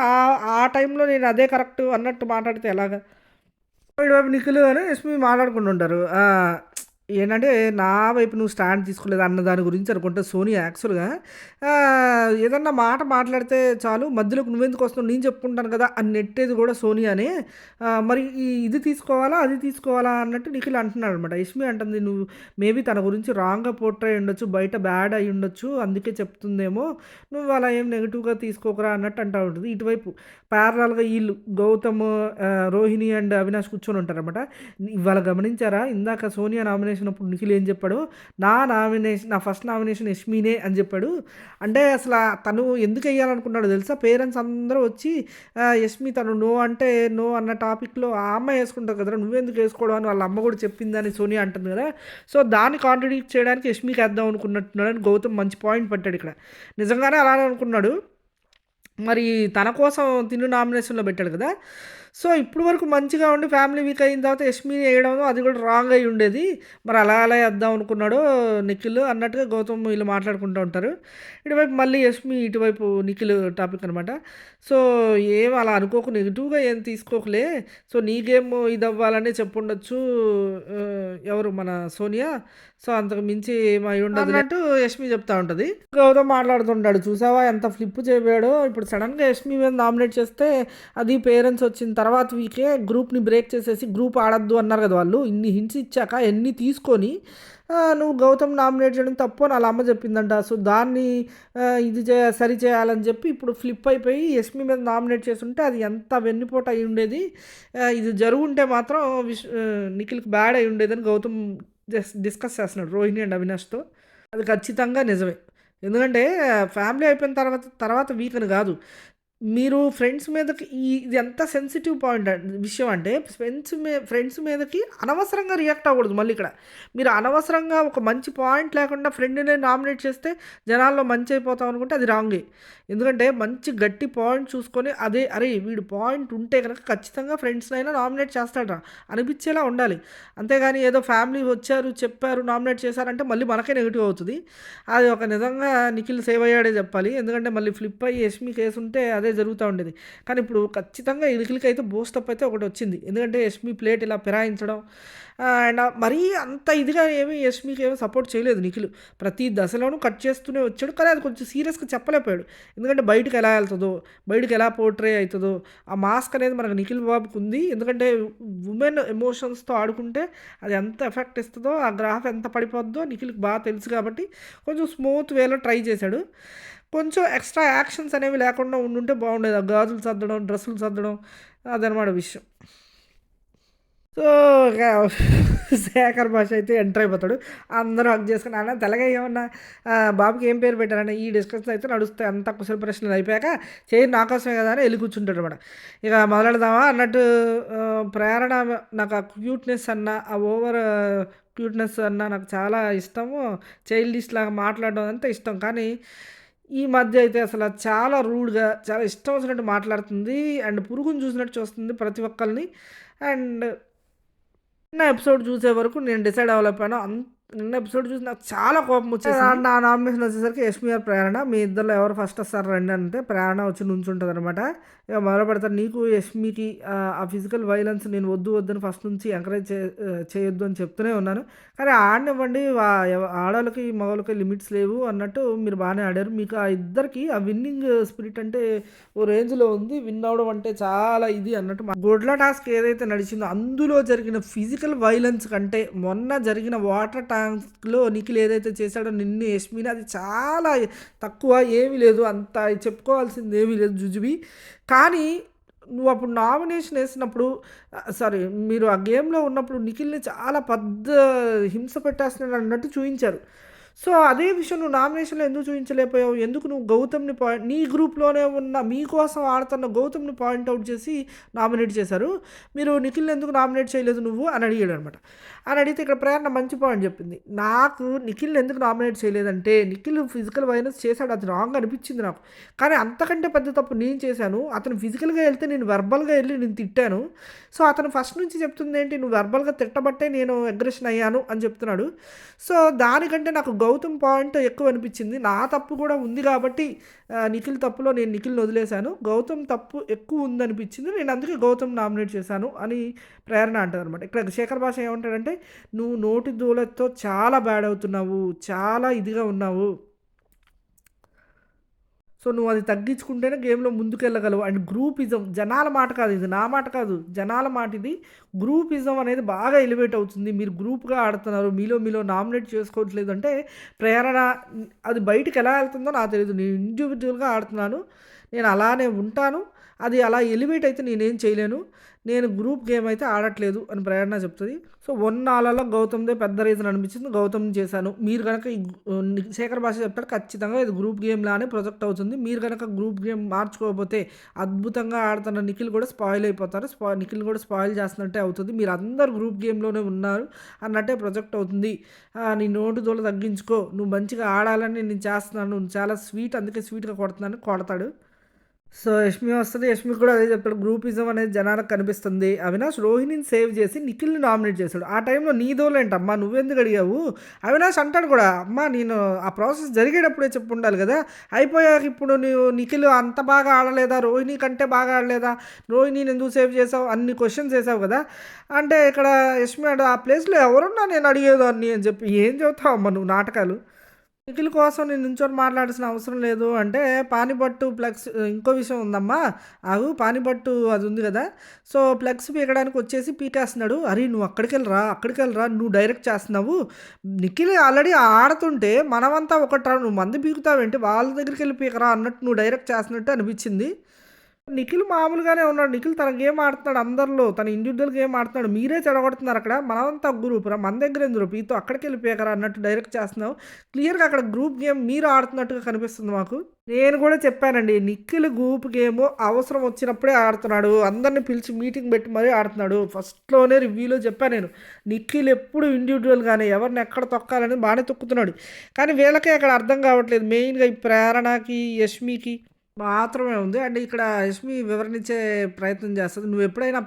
ఆ టైంలో నేను అదే కరెక్టు అన్నట్టు మాట్లాడితే ఎలాగా? ఇటువైపు నిఖిల్ అని యష్మి మాట్లాడుకుంటుంటారు. ఏంటంటే నా వైపు నువ్వు స్టాండ్ తీసుకోలేదు అన్న దాని గురించి అనుకుంటా సోనియా యాక్చువల్‌గా ఏదన్నా మాట మాట్లాడితే చాలు మధ్యలోకి నువ్వెందుకు వస్తున్నావు నేను చెప్పుకుంటాను కదా అని నెట్టేది కూడా సోనియానే. మరి ఇది తీసుకోవాలా, అది తీసుకోవాలా అన్నట్టు నిఖిల్ అంటున్నాడనమాట. యష్మి అంటుంది నువ్వు మేబీ తన గురించి రాంగ్‌గా పోర్ట్రే అయ్యుండొచ్చు, బయట బ్యాడ్ అయ్యుండొచ్చు అందుకే చెప్తుందేమో, నువ్వు అలా ఏం నెగెటివ్‌గా తీసుకోకురా అన్నట్టు అంటా ఉంటుంది. ఇటువైపు ప్యారలల్‌గా ఈళ్ళు గౌతమ్, రోహిణి అండ్ అవినాష్ కూర్చొని ఉంటారనమాట. ఇవాళ గమనించారా ఇందాక సోనియా నామినేషన్ అప్పుడు నిఖిల్ ఏం చెప్పాడు? నా ఫస్ట్ నామినేషన్ యష్మినే అని చెప్పాడు. అంటే అసల తను ఎందుకెయ్యాలనుకున్నాడో తెలుసా? పేరెంట్స్ అందరూ వచ్చి యష్మి తను నో అంటే నో అన్న టాపిక్‌లో ఆ అమ్మాయి యేసుకుంటది కదరా! నువ్వెందుకు యేసుకోవడం అని వాళ్ళ అమ్మ కూడా చెప్పిందని సోనియా అంటుంది కదా! సో, దాన్ని కాంట్రడిక్ట్ చేయడానికి యష్మికి ఏద్దాం అనుకున్నట్టున్నాడని గౌతమ్ మంచి పాయింట్ పట్టాడు ఇక్కడ. నిజంగానే అలానే అనుకున్నాడు. మరి తన కోసం తిను నామినేషన్‌లో పెట్టాడు కదా! సో, ఇప్పటి వరకు మంచిగా ఉండి ఫ్యామిలీ వీక్ అయిన తర్వాత యష్మిని ఎయడం అది కూడా రాంగ్ అయ్యి ఉండేది. మరి అలా ఎలా ఏద్దాం అనుకున్నాడో నిఖిల్ అన్నట్టుగా గౌతమ్ వీళ్ళు మాట్లాడుకుంటూ ఉంటారు. ఇటువైపు మళ్ళీ యష్మి, ఇటువైపు నిఖిల్ టాపిక్ అనమాట. సో, ఏం అలా అనుకోకు నెగెటివ్‌గా ఏం తీసుకోకులే. సో, నీకేమో ఇదవ్వాలనే చెప్పుండొచ్చు ఎవరు మన సోనియా. సో, అంతకు మించి ఏమి అయ్యుండదులే అన్నట్టు యష్మి చెప్తా ఉంటది. గౌతమ్ మాట్లాడుతుంటాడు. చూసావా ఎంత ఫ్లిప్ చేయబోయాడో. ఇప్పుడు సడెన్‌గా యష్మి మీద నామినేట్ చేస్తే అది పేరెంట్స్ వచ్చిన తర్వాత వీకే గ్రూప్‌ని బ్రేక్ చేసేసి గ్రూప్ ఆడొద్దు అన్నారు కదా వాళ్ళు. ఇన్ని హింట్స్ ఇచ్చాక ఎన్ని తీసుకొని నువ్వు గౌతమ్ నామినేట్ చేయడం తప్పు అని ఆళ్ళ అమ్మ చెప్పిందంట. సో, దాన్ని ఇది సరి చేయాలని చెప్పి ఇప్పుడు ఫ్లిప్ అయిపోయి యష్మి మీద నామినేట్ చేసుంటే అది ఎంత వెన్నుపోటు అయ్యుండేది. ఇది జరుగుంటే మాత్రం నిఖిల్‌కి బ్యాడ్ అయ్యుండేదని గౌతమ్ డిస్కస్ చేస్తున్నాడు రోహిణి అండ్ అవినాష్‌తో. అది ఖచ్చితంగా నిజమే. ఎందుకంటే ఫ్యామిలీ అయిపోయిన తర్వాత వీక్ అని కాదు. మీరు ఫ్రెండ్స్ మీదకి ఇది ఎంత సెన్సిటివ్ పాయింట్ విషయం అంటే ఫ్రెండ్స్ మీదకి అనవసరంగా రియాక్ట్ అవ్వకూడదు మళ్ళీ ఇక్కడ. మీరు అనవసరంగా ఒక మంచి పాయింట్ లేకుండా ఫ్రెండ్‌నే నామినేట్ చేస్తే జనాల్లో మంచి అయిపోతాం అనుకుంటే అది రాంగే. ఎందుకంటే మంచి గట్టి పాయింట్ చూసుకొని అదే అరే! వీడు పాయింట్ ఉంటే గనక ఖచ్చితంగా ఫ్రెండ్స్‌నైనా నామినేట్ చేస్తాడురా అనిపించేలా ఉండాలి. అంతేగాని ఏదో ఫ్యామిలీ వచ్చారు, చెప్పారు, నామినేట్ చేశారంటే మళ్ళీ మనకే నెగెటివ్ అవుతది. అది ఒక నిజంగా నిఖిల్ సేవ్ అయ్యాడే చెప్పాలి. ఎందుకంటే మళ్ళీ ఫ్లిప్ అయ్యి యష్మి కేస్ ఉంటే అదే జరుగుతా ఉండేది. కానీ ఇప్పుడు ఖచ్చితంగా నిఖిల్‌కైతే బూస్టప్ అయితే ఒకటొచ్చింది. ఎందుకంటే యష్మి ప్లేట్ ఇలా ఫిరాయించడం అండ్ మరీ అంత ఇదిగా ఏమి యష్మికి ఏమి సపోర్ట్ చేయలేదు నిఖిల్. ప్రతి దశలోనూ కట్ చేస్తూనే వచ్చాడు. కానీ అది కొంచెం సీరియస్‌గా చెప్పలేకపోయాడు. ఎందుకంటే బయటకి ఎలా ఎళ్తదో, బయటకి ఎలా పోర్ట్రే అయితదో, ఆ మాస్క్ అనేది మనకు నిఖిల్ బాబుకి ఉంది. ఎందుకంటే వుమెన్ ఎమోషన్స్‌తో ఆడుకుంటే అది ఎంత ఎఫెక్ట్ ఇస్తదో, ఆ గ్రాఫ్ ఎంత పడిపోద్దో నిఖిల్‌కి బాగా తెలుసు కాబట్టి కొంచెం స్మూత్ వేలో ట్రై చేశాడు. కొంచెం ఎక్స్‌ట్రా యాక్షన్స్ అనేవి లేకుండా ఉండుంటే బాగుండేది. ఆ గాజులు సర్దడం, డ్రెస్సులు సర్దడం అదనమాట విషయం. సో, ఇక శేఖర్ భాష అయితే ఎంటర్ అయిపోతాడు. అందరూ హగ్ చేసుకొని అన్న తెల్లగా ఏమన్నా బాబుకి ఏం పేరు పెట్టారన్న ఈ డిస్కషన్ అయితే నడుస్తాయి. అంతా కుశల ప్రశ్నలు అయిపోయాక చైర్ నా కోసమే కదా అని ఎళ్లి కూర్చుంటాడనమాట. ఇక మొదలెడదామా అన్నట్టు ప్రేరణ నాకు ఆ క్యూట్‌నెస్ అన్న, ఆ ఓవర్ క్యూట్‌నెస్ అన్న నాకు చాలా ఇష్టము. చైల్డిష్ లాగా మాట్లాడడం అంతా ఇష్టం. కానీ ఈ మధ్య అయితే అసల చాలా రూడ్‌గా, చాలా ఇష్టం వచ్చినట్టు మాట్లాడుతుంది. అండ్ పురుగుని చూసినట్టు చూస్తుంది ప్రతి ఒక్కళ్ళని. అండ్ నిన్న ఎపిసోడ్ చూసే వరకు నేను డిసైడ్ అవ్వలేకపోయాను. నిన్న ఎపిసోడ్ చూసి నాకు చాలా కోపం వచ్చేసింది. నా నామినేషన్ వచ్చేసరికి యష్మి ఆర్ ప్రేరణ. మీ ఇద్దరిలో ఎవరు ఫస్ట్ వస్తారు రండి అంటే ప్రేరణ వచ్చి నుంచుంటదనమాట. ఇక మొదలుపెడతారు. నీకు యష్మికి ఆ ఫిజికల్ వైలెన్స్ నేను వద్దని ఫస్ట్ నుంచి ఎంకరేజ్ చేయొద్దు అని చెప్తూనే ఉన్నాను. కానీ ఆడనివ్వండి ఆడోళ్ళకి, మగోళ్ళకి లిమిట్స్ లేవు అన్నట్టు మీరు బాగానే ఆడారు. మీకు ఆ ఇద్దరికి ఆ విన్నింగ్ స్పిరిట్ అంటే ఓ రేంజ్‌లో ఉంది. విన్ అవ్వడం అంటే చాలా ఇది అన్నట్టు గొడ్ల టాస్క్ ఏదైతే నడిచిందో అందులో జరిగిన ఫిజికల్ వైలెన్స్ కంటే మొన్న జరిగిన వాటర్ టాస్క్‌లో నిఖిల్ ఏదైతే చేశాడో నిన్ను యష్మిని అది చాలా తక్కువ. ఏమీ లేదు. అంత చెప్పుకోవాల్సింది ఏమీ లేదు జుజుబి. కానీ నువ్వు అప్పుడు నామినేషన్ ఏసినప్పుడు సారీ మీరు ఆ గేమ్‌లో ఉన్నప్పుడు నిఖిల్‌ని చాలా పెద్ద హింస పెట్టేస్తున్నాడు అన్నట్టు చూయించారు. సో, అదే విషయం నువ్వు నామినేషన్‌లో ఎందుకు చూయించలేకపోయావు? ఎందుకు నువ్వు గౌతమ్‌ని నీ గ్రూప్‌లోనే ఉన్న మీకోసం ఆడుతున్న గౌతమ్‌ని పాయింట్ ఔట్ చేసి నామినేట్ చేశారు. మీరు నిఖిల్‌ని ఎందుకు నామినేట్ చేయలేదు నువ్వు అని అడిగాడనమాట. అని అడిగితే ఇక్కడ ప్రేరణ మంచి పాయింట్ చెప్పింది. నాకు నిఖిల్‌ని ఎందుకు నామినేట్ చేయలేదంటే నిఖిల్ ఫిజికల్ వైలెన్స్ చేశాడు. అది రాంగ్ అనిపించింది నాకు. కానీ అంతకంటే పెద్ద తప్పు నేను చేశాను. అతను ఫిజికల్‌గా ఎళ్తే నేను వెర్బల్‌గా ఎళ్లి నేను తిట్టాను. సో, అతను ఫస్ట్ నుంచి చెప్తుందేంటి నువ్వు వెర్బల్‌గా తిట్టబట్టే నేను అగ్రెషన్ అయ్యాను అని చెప్తున్నాడు. సో, దానికంటే నాకు గౌతమ్ పాయింట్ ఎక్కువ అనిపించింది. నా తప్పు కూడా ఉంది కాబట్టి నిఖిల్ తప్పులో నేను నిఖిల్‌ని వదిలేశాను. గౌతమ్ తప్పు ఎక్కువ ఉందనిపించింది. నేను అందుకే గౌతమ్ నామినేట్ చేశాను అని ప్రేరణ అంటదనమాట. ఇక్కడ శేఖర్ భాష ఏమంటాడంటే నువ్వు నోటి దూలతో చాలా బ్యాడ్ అవుతున్నావు. చాలా ఇదిగా ఉన్నావు. సో, నువ్వు అది తగ్గించుకుంటేనే గేమ్‌లో ముందుకెళ్ళగలవు. అండ్ గ్రూపిజం జనాల మాట కాదు ఇది. నా మాట కాదు. జనాల మాట ఇది. గ్రూపిజం అనేది బాగా ఎలివేట్ అవుతుంది. మీరు గ్రూప్‌గా ఆడుతున్నారు. మీలో నామినేట్ చేసుకోవట్లేదు అంటే ప్రేరణ అది బయటికి ఎలా వెళ్తుందో నాకు తెలీదు. నేను ఇండివిడ్యువల్‌గా ఆడుతున్నాను. నేను అలానే ఉంటాను. అది అలా ఎలివేట్ అయితే నేనేం చేయలేను. నేను గ్రూప్ గేమ్ అయితే ఆడట్లేదు అని ప్రేరణ చెప్తది. సో, ఆళ్ళలో గౌతమ్‌దే పెద్ద రీజన్ అనిపించింది. గౌతమ్ చేశాను. మీరు గనక శేఖర్ భాష చెప్తాడు ఖచ్చితంగా ఇది గ్రూప్ గేమ్ లానే ప్రొజెక్ట్ అవుతుంది. మీరు గనక గ్రూప్ గేమ్ మార్చుకోకపోతే అద్భుతంగా ఆడుతున్న నిఖిల్ కూడా స్పాయిల్ అయిపోతారు. నిఖిల్ కూడా స్పాయిల్ చేస్తున్నట్టే అవుతుంది. మీరందరూ గ్రూప్ గేమ్‌లోనే ఉన్నారు అన్నట్టే ప్రొజెక్ట్ అవుతుంది. నీ నోటు దూల తగ్గించుకో. నువ్వు మంచిగా ఆడాలని నేను చేస్తున్నాను. నువ్వు చాలా స్వీట్ అందుకే స్వీట్‌గా కొడుతున్నాను కొడతాడు. సో, యష్మి వస్తది. యష్మి కూడా అదే చెప్తాడు. గ్రూపిజం అనేది జనాలకు కనిపిస్తుంది. అవినాష్ రోహిణిని సేవ్ చేసి నిఖిల్‌ని నామినేట్ చేసాడు. ఆ టైంలో నీదోలేంటమ్మా నువ్వెందుకు అడిగావు? అవినాష్ అంటాడు కూడా, అమ్మా నేను ఆ ప్రాసెస్ జరిగేటప్పుడే చెప్పుండాలి గదా! అయిపోయాక ఇప్పుడు నువ్వు నిఖిల్ అంత బాగా ఆడలేదా? రోహిణి కంటే బాగా ఆడలేదా? రోహిణిని ఎందుకు సేవ్ చేసావు? అన్ని క్వెషన్స్ ఏసావు గదా! అంటే ఇక్కడ యష్మి అంటది, ఆ ప్లేస్‌లో ఎవరున్నా నేను అడిగేదాన్ని అని చెప్పి. ఏం చెబుతావమ్మా నువ్వు నాటకాలు? నిఖిల్ కోసం నేను నించొని మాట్లాడాల్సిన అవసరం లేదు అంటే పానిపట్టు ప్లగ్స్ ఇంకో విషయం ఉందమ్మా. ఆగు పానిపట్టు అది ఉంది కదా! సో, ప్లగ్స్ పీకడానికి వచ్చేసి పీకేస్తున్నాడు. అరే నువ్వు అక్కడికెళ్ళిరా, అక్కడికెళ్ళిరా నువ్వు డైరెక్ట్ చేస్తున్నావు. నిఖిల్ ఆల్రెడీ ఆడుతుంటే మనమంతా ఒకట్రా నువ్వు మంది పీకుతావేంటి వాళ్ళ దగ్గరికెళ్ళి పీకరా అన్నట్టు నువ్వు డైరెక్ట్ చేస్తున్నట్టు అనిపించింది. నిఖిల్ మామూలుగానే ఉన్నాడు. నిఖిల్ తన గేమ్ ఆడుతున్నాడు అందరిలో. తన ఇండివిడ్యువల్ గేమ్ ఆడుతున్నాడు. మీరే చెడగొడుతున్నారు అక్కడ. మనమంతా గ్రూప్ రా మన దగ్గర ఎందుకు పీతో అక్కడికెళ్ళి పీకరా అన్నట్టు డైరెక్ట్ చేస్తున్నావు. క్లియర్‌గా అక్కడ గ్రూప్ గేమ్ మీరు ఆడుతున్నట్టుగా కనిపిస్తుంది మాకు. నేను కూడా చెప్పానండి. నిఖిల్ గ్రూప్ గేమ్ అవసరం వచ్చినప్పుడే ఆడుతున్నాడు. అందరిని పిలిచి మీటింగ్ పెట్టి మరీ ఆడుతున్నాడు. ఫస్ట్‌లోనే రివ్యూలో చెప్పాను నేను. నిఖిల్ ఎప్పుడు ఇండివిడ్యువల్‌గానే ఎవరిని ఎక్కడ తొక్కాలని బానే తొక్కుతున్నాడు. కానీ వీళ్ళకే అక్కడ అర్థం కావట్లేదు. మెయిన్‌గా ఈ ప్రేరణకి, యష్మికి మాత్రమే ఉంది. అండ్ ఇక్కడ యష్మి వివరణించే ప్రయత్నం చేస్తది. నువ్వెప్పుడైనా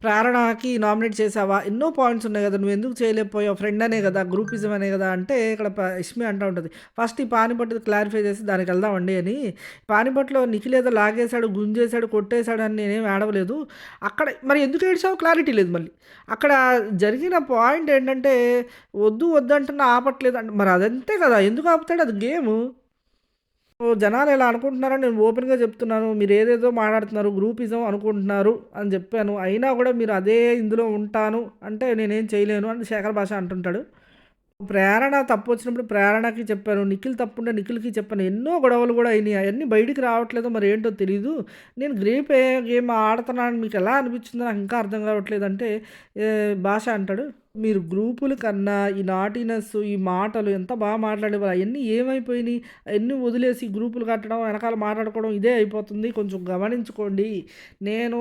ప్రేరణకి నామినేట్ చేసావా? ఎన్నో పాయింట్స్ ఉన్నాయి గదా! నువ్వెందుకు చేయలేకపోయావు? ఫ్రెండ్ అనే గదా! గ్రూపిజం అనే గదా! అంటే ఇక్కడ యష్మి అంటా ఉంటది. ఫస్ట్ ఈ పానిపట్టుది క్లారిఫై చేసి దానికెళ్దామండి అని. పానిపట్టులో నిఖిల్ ఏదో లాగేశాడు, గుంజేశాడు, కొట్టేశాడు అని నేనేమి ఏడవలేదు. అక్కడ మరి ఎందుకు ఏడ్చావో క్లారిటీ లేదు మళ్ళీ. అక్కడ జరిగిన పాయింట్ ఏంటంటే వద్దు వద్దంటున్నా ఆపట్లేదు అంటే మరి అదంతే కదా! ఎందుకు ఆపుతాడు? అది గేము. జనాలు ఇలా అనుకుంటున్నారని నేను ఓపెన్‌గా చెప్తున్నాను. మీరేదేదో మాట్లాడుతున్నారు. గ్రూపిజం అనుకుంటున్నారు అని చెప్పాను. అయినా కూడా మీరు అదే ఇందులో ఉంటాను అంటే నేనేం చేయలేను అని శేఖర్ భాష అంటుంటాడు. ప్రేరణ తప్పొచ్చినప్పుడు ప్రేరణకి చెప్పాను. నిఖిల్ తప్పుంటే నిఖిల్‌కి చెప్పాను. ఎన్నో గొడవలు గూడా అయినియి. అయన్నీ బయటికి రావట్లేదో మరేంటో తెలీదు. నేను గేమ్ ఆడుతున్నానని మీకెలా అనిపిచ్చిందో నాకింకా అర్థం కావట్లేదు అంటే భాష అంటాడు, మీరు గ్రూపుల కన్నా ఈ నాటీనెస్, ఈ మాటలు ఎంత బాగా మాట్లాడేవారు. అయన్నీ ఏమైపోయినియి? అయన్నీ వదిలేసి గ్రూపులు కట్టడం, వెనకాల మాట్లాడుకోవడం ఇదే అయిపోతుంది. కొంచెం గమనించుకోండి. నేను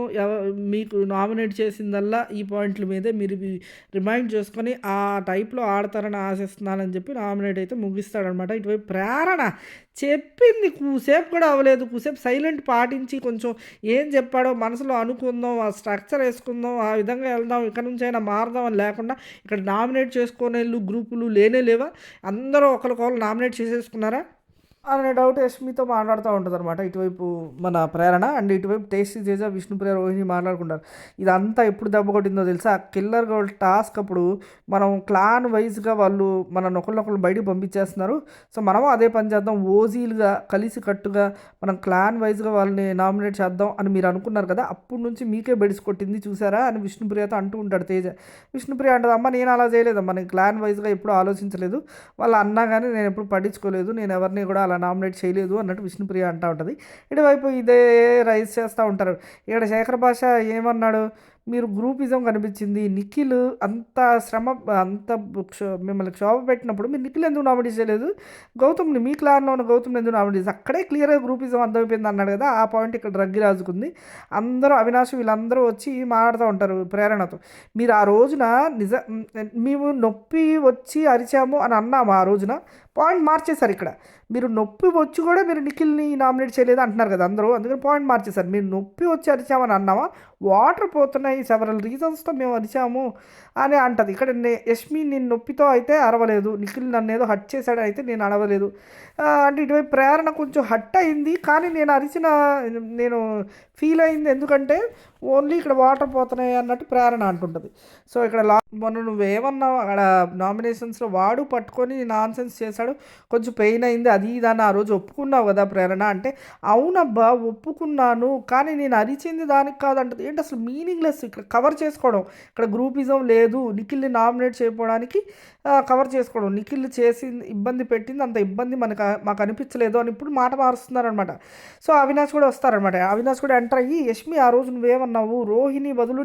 మీకు నామినేట్ చేసిందల్లా ఈ పాయింట్ల మీదే మీరు రిమైండ్ చేసుకొని ఆ టైప్‌లో ఆడతారని ఆశిస్తున్నానని చెప్పి నామినేట్ అయితే ముగిస్తాడనమాట. ఇటువైపు ప్రేరణ చెప్పింది కూసేపు కూడా అవ్వలేదు. కూసేపు సైలెంట్ పాటించి కొంచెం ఏం చెప్పాడో మనసులో అనుకుందాం, ఆ స్ట్రక్చర్ ఏసుకుందాం, ఆ విధంగా వెళ్దాం, ఇక నుంచైనా మారదాం అని లేకుండా ఇక్కడ నామినేట్ చేసుకునేళ్ళు గ్రూపులు లేనే లేవా? అందరూ ఒకళ్ళకొకళ్ళు నామినేట్ చేసేసుకున్నారా? అనే డౌట్ యష్మితో మాట్లాడుతూ ఉంటదనమాట. ఇటువైపు మన ప్రేరణ అండ్ ఇటువైపు టేస్టీ తేజ, విష్ణుప్రియ, రోహిణి మాట్లాడుకుంటారు. ఇదంతా ఎప్పుడు దెబ్బ కొట్టిందో తెలుసా? కిల్లర్ గోల్ టాస్క్ అప్పుడు మనం క్లాన్ వైజ్‌గా వాళ్ళు మనల్ని ఒకళ్ళనొకళ్ళు బయటికి పంపించేస్తున్నారు. సో, మనము అదే పని చేద్దాం. ఓజీలుగా కలిసి కట్టుగా మనం క్లాన్ వైజ్‌గా వాళ్ళని నామినేట్ చేద్దాం అని మీరు అనుకున్నారు కదా! అప్పటి నుంచి మీకే బెడిసి కొట్టింది చూసారా? అని విష్ణుప్రియతో అంటూ ఉంటాడు తేజ. విష్ణుప్రియ అంటది, అమ్మ నేను అలా చేయలేదమ్మా. నేను క్లాన్ వైజ్‌గా ఎప్పుడు ఆలోచించలేదు. వాళ్ళు అన్నా గానీ నేనెప్పుడు పట్టించుకోలేదు. నేను ఎవరిని కూడా అలా నామినేట్ చేయలేదు అన్నట్టు విష్ణుప్రియ అంటా ఉంటది. ఇటువైపు ఇదే రైజ్ చేస్తా ఉంటారు. ఇక్కడ శేఖర్ భాష ఏమన్నాడు? మీరు గ్రూపిజం కనిపించింది. నిఖిల్ అంత శ్రమ అంత మిమ్మల్ని క్షోభ పెట్టినప్పుడు మీరు నిఖిల్ ఎందుకు నామినేట్ చేయలేదు? గౌతమ్‌ని మీ క్లాన్‌లో ఉన్న గౌతమ్‌ని ఎందుకు నామినేట్ చేసారు? అక్కడే క్లియర్‌గా గ్రూపిజం అర్థమైపోయింది అన్నాడు కదా! ఆ పాయింట్ ఇక్కడ రగ్గి రాజుకుంది. అందరూ అవినాష్ వీళ్ళందరూ వచ్చి మాట్లాడుతూ ఉంటారు ప్రేరణతో. మీరు ఆ రోజున మేము నొప్పి వచ్చి అరిచాము అని అన్నాము ఆ రోజున. పాయింట్ మార్చేశారు ఇక్కడ. మీరు నొప్పి వచ్చి కూడా మీరు నిఖిల్‌ని నామినేట్ చేయలేదు అంటున్నారు కదా అందరూ. అందుకని పాయింట్ మార్చేశారు. మీరు నొప్పి వచ్చి అరిచామని అన్నామా? వాటర్ పోతున్నాయి సెవరల్ రీజన్స్‌తో మేము అరిచాము అని అంటది. ఇక్కడ యష్మి నేను నొప్పితో అయితే అరవలేదు. నిఖిల్ నన్నేదో హర్ట్ చేశాడు అయితే నేను అరవలేదు. అంటే ఇటువైపు ప్రేరణ కొంచెం హర్ట్ అయింది. కానీ నేను ఫీల్ అయింది ఎందుకంటే ఓన్లీ ఇక్కడ వాటర్ పోతున్నాయి అన్నట్టు ప్రేరణ అంటుంటది. సో, ఇక్కడ మొన్న నువ్వేమన్నావు అక్కడ నామినేషన్స్‌లో వాడు పట్టుకొని నాన్‌సెన్స్ చేశాడు. కొంచెం పెయిన్ అయింది. అది ఇది అని ఆ రోజు ఒప్పుకున్నావు కదా ప్రేరణ అంటే, అవునబ్బా ఒప్పుకున్నాను. కానీ నేను అరిచింది దానికి కాదంటది. ఏంటి అసలు మీనింగ్‌లెస్ ఇక్కడ కవర్ చేసుకోవడం. ఇక్కడ గ్రూపిజం లేదు. నిఖిల్‌ని నామినేట్ చేయకపోవడానికి కవర్ చేసుకోవడం. నిఖిల్ చేసింది ఇబ్బంది పెట్టింది అంత ఇబ్బంది మాకు అనిపించలేదు అని ఇప్పుడు మాట మారుస్తున్నారనమాట. సో, అవినాష్ కూడా వస్తారనమాట. అవినాష్ కూడా ఎంటర్ అయ్యి యష్మి ఆ రోజు నువ్వేమన్నావు? రోహిణి బదులు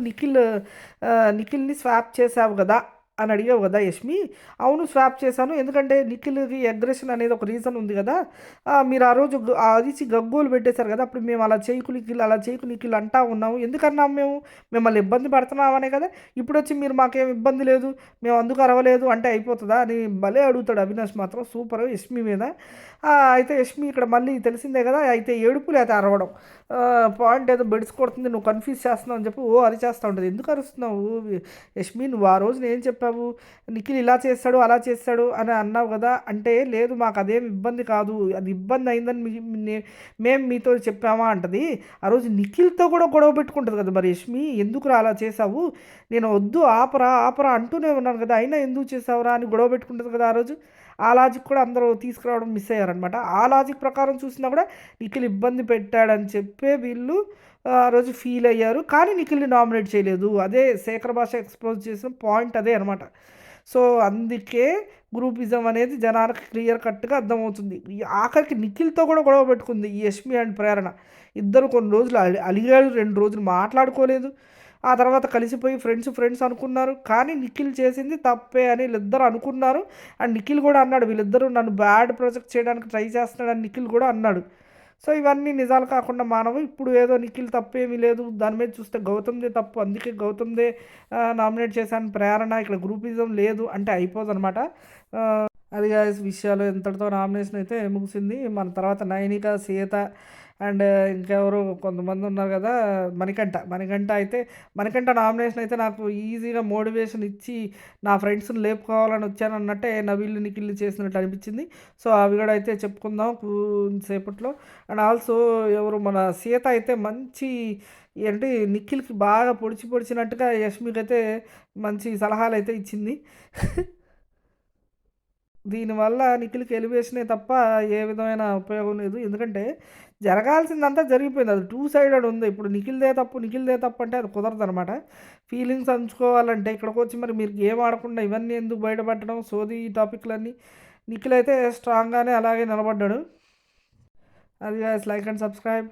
నిఖిల్‌ని స్వాప్ చేసావు కదా! అని అడిగావు కదా యష్మి. అవును స్వాప్ చేశాను. ఎందుకంటే నిఖిల్‌కి అగ్రెషన్ అనేది ఒక రీజన్ ఉంది కదా! మీరు ఆ రోజు అరిచి గగ్గోలు పెట్టేశారు కదా! అప్పుడు మేము అలా చేయకు నిఖిల్, అలా చేయకు నిఖిల్ అంటా ఉన్నాము. ఎందుకన్నాము మేము? మిమ్మల్ని ఇబ్బంది పెడుతున్నామనే కదా! ఇప్పుడొచ్చి మీరు మాకేం ఇబ్బంది లేదు, మేము అందుకు అరవలేదు అంటే అయిపోతదా? అని భలే అడుగుతాడు అవినాష్ మాత్రం సూపరు యష్మి మీద. అయితే యష్మి ఇక్కడ మళ్ళీ తెలిసిందే కదా! అయితే ఏడుపు లేతే అరవడం. పాయింట్ ఏదో బెడిసి కొడుతుంది, నువ్వు కన్‌ఫ్యూజ్ చేస్తున్నావు అని చెప్పి అరిచేస్తా ఉంటది. ఎందుకు అరుస్తున్నావు? యష్మి నువ్వు ఆ రోజున ఏం చెప్పావు? నిఖిల్ ఇలా చేస్తాడు, అలా చేస్తాడు అని అన్నావు కదా! అంటే లేదు మాకు అదేం ఇబ్బంది కాదు. అది ఇబ్బంది అయిందని మేము మీతో చెప్పామా అంటది. ఆ రోజు నిఖిల్‌తో కూడా గొడవ పెట్టుకుంటది కదా! మరి యష్మి ఎందుకురా అలా చేశావు? నేను వద్దు ఆపరా, ఆపరా అంటూనే ఉన్నాను కదా! అయినా ఎందుకు చేశావురా అని గొడవ పెట్టుకుంటది కదా! ఆ రోజు. ఆ లాజిక్ కూడా అందరూ తీసుకురావడం మిస్ అయ్యారనమాట. ఆ లాజిక్ ప్రకారం చూసినా కూడా నిఖిల్ ఇబ్బంది పెట్టాడని చెప్పే వీళ్ళు ఆ రోజు ఫీల్ అయ్యారు. కానీ నిఖిల్‌ని నామినేట్ చేయలేదు. అదే శేఖర్ భాష ఎక్స్‌పోజ్ చేసిన పాయింట్ అదే అనమాట. సో, అందుకే గ్రూపిజం అనేది జనాలకి క్లియర్ కట్‌గా అర్థమవుతుంది. ఈ ఆఖరికి నిఖిల్‌తో కూడా గొడవ పెట్టుకుంది ఈ యష్మి అండ్ ప్రేరణ. ఇద్దరు కొన్ని రోజులు అలిగారు, 2 రోజులు మాట్లాడుకోలేదు. ఆ తర్వాత కలిసిపోయి ఫ్రెండ్స్, ఫ్రెండ్స్ అనుకున్నారు. కానీ నిఖిల్ చేసింది తప్పే అని వీళ్ళిద్దరూ అనుకున్నారు. అండ్ నిఖిల్ కూడా అన్నాడు, వీళ్ళిద్దరూ నన్ను బ్యాడ్ ప్రొజెక్ట్ చేయడానికి ట్రై చేస్తున్నాడని నిఖిల్ కూడా అన్నాడు. సో, ఇవన్నీ నిజాలు కాకుండా మానవు. ఇప్పుడు ఏదో నిఖిల్ తప్పేమీ లేదు. దాని మీద చూస్తే గౌతమ్‌దే తప్పు. అందుకే గౌతమ్‌దే నామినేట్ చేశాను ప్రేరణ. ఇక్కడ గ్రూపిజం లేదు అంటే అయిపోదనమాట. అది గాయ్స్ విషయాలు. ఇంతటితో నామినేషన్ అయితే ముగిసింది. మన తర్వాత నైనిక, సీత అండ్ ఇంకెవరు కొంతమంది ఉన్నారు కదా! మణికంఠ అయితే మణికంఠ నామినేషన్ అయితే నాకు ఈజీగా మోటివేషన్ ఇచ్చి నా ఫ్రెండ్స్‌ని లేపుకోవాలని వచ్చానన్నట్టే నవీల్, నిఖిల్ చేసినట్టు అనిపించింది. సో, అవి కూడా అయితే చెప్పుకుందాం కొంతసేపట్లో. అండ్ ఆల్సో ఎవరు మన సీత అయితే మంచి ఏంటి నిఖిల్‌కి బాగా పొడిచినట్టుగా యష్మికైతే మంచి సలహాలైతే ఇచ్చింది. దీనివల్ల నిఖిల్‌కి ఎలివేషనే తప్ప ఏ విధమైన ఉపయోగం లేదు. ఎందుకంటే జరగాల్సిందంతా జరిగిపోయింది. అది టూ సైడెడ్ ఉంది. ఇప్పుడు నిఖిల్‌దే తప్పు అంటే అది కుదరదనమాట. ఫీలింగ్స్ పంచుకోవాలంటే ఇక్కడికొచ్చి మరి మీరు గేమ్ ఆడకుండా ఇవన్నీ ఎందుకు బయటపెట్టడం సోది టాపిక్‌లన్నీ. నిఖిల్ అయితే స్ట్రాంగ్‌గానే అలాగే నిలబడ్డాడు. అది గాయ్స్ లైక్ అండ్ సబ్స్క్రైబ్.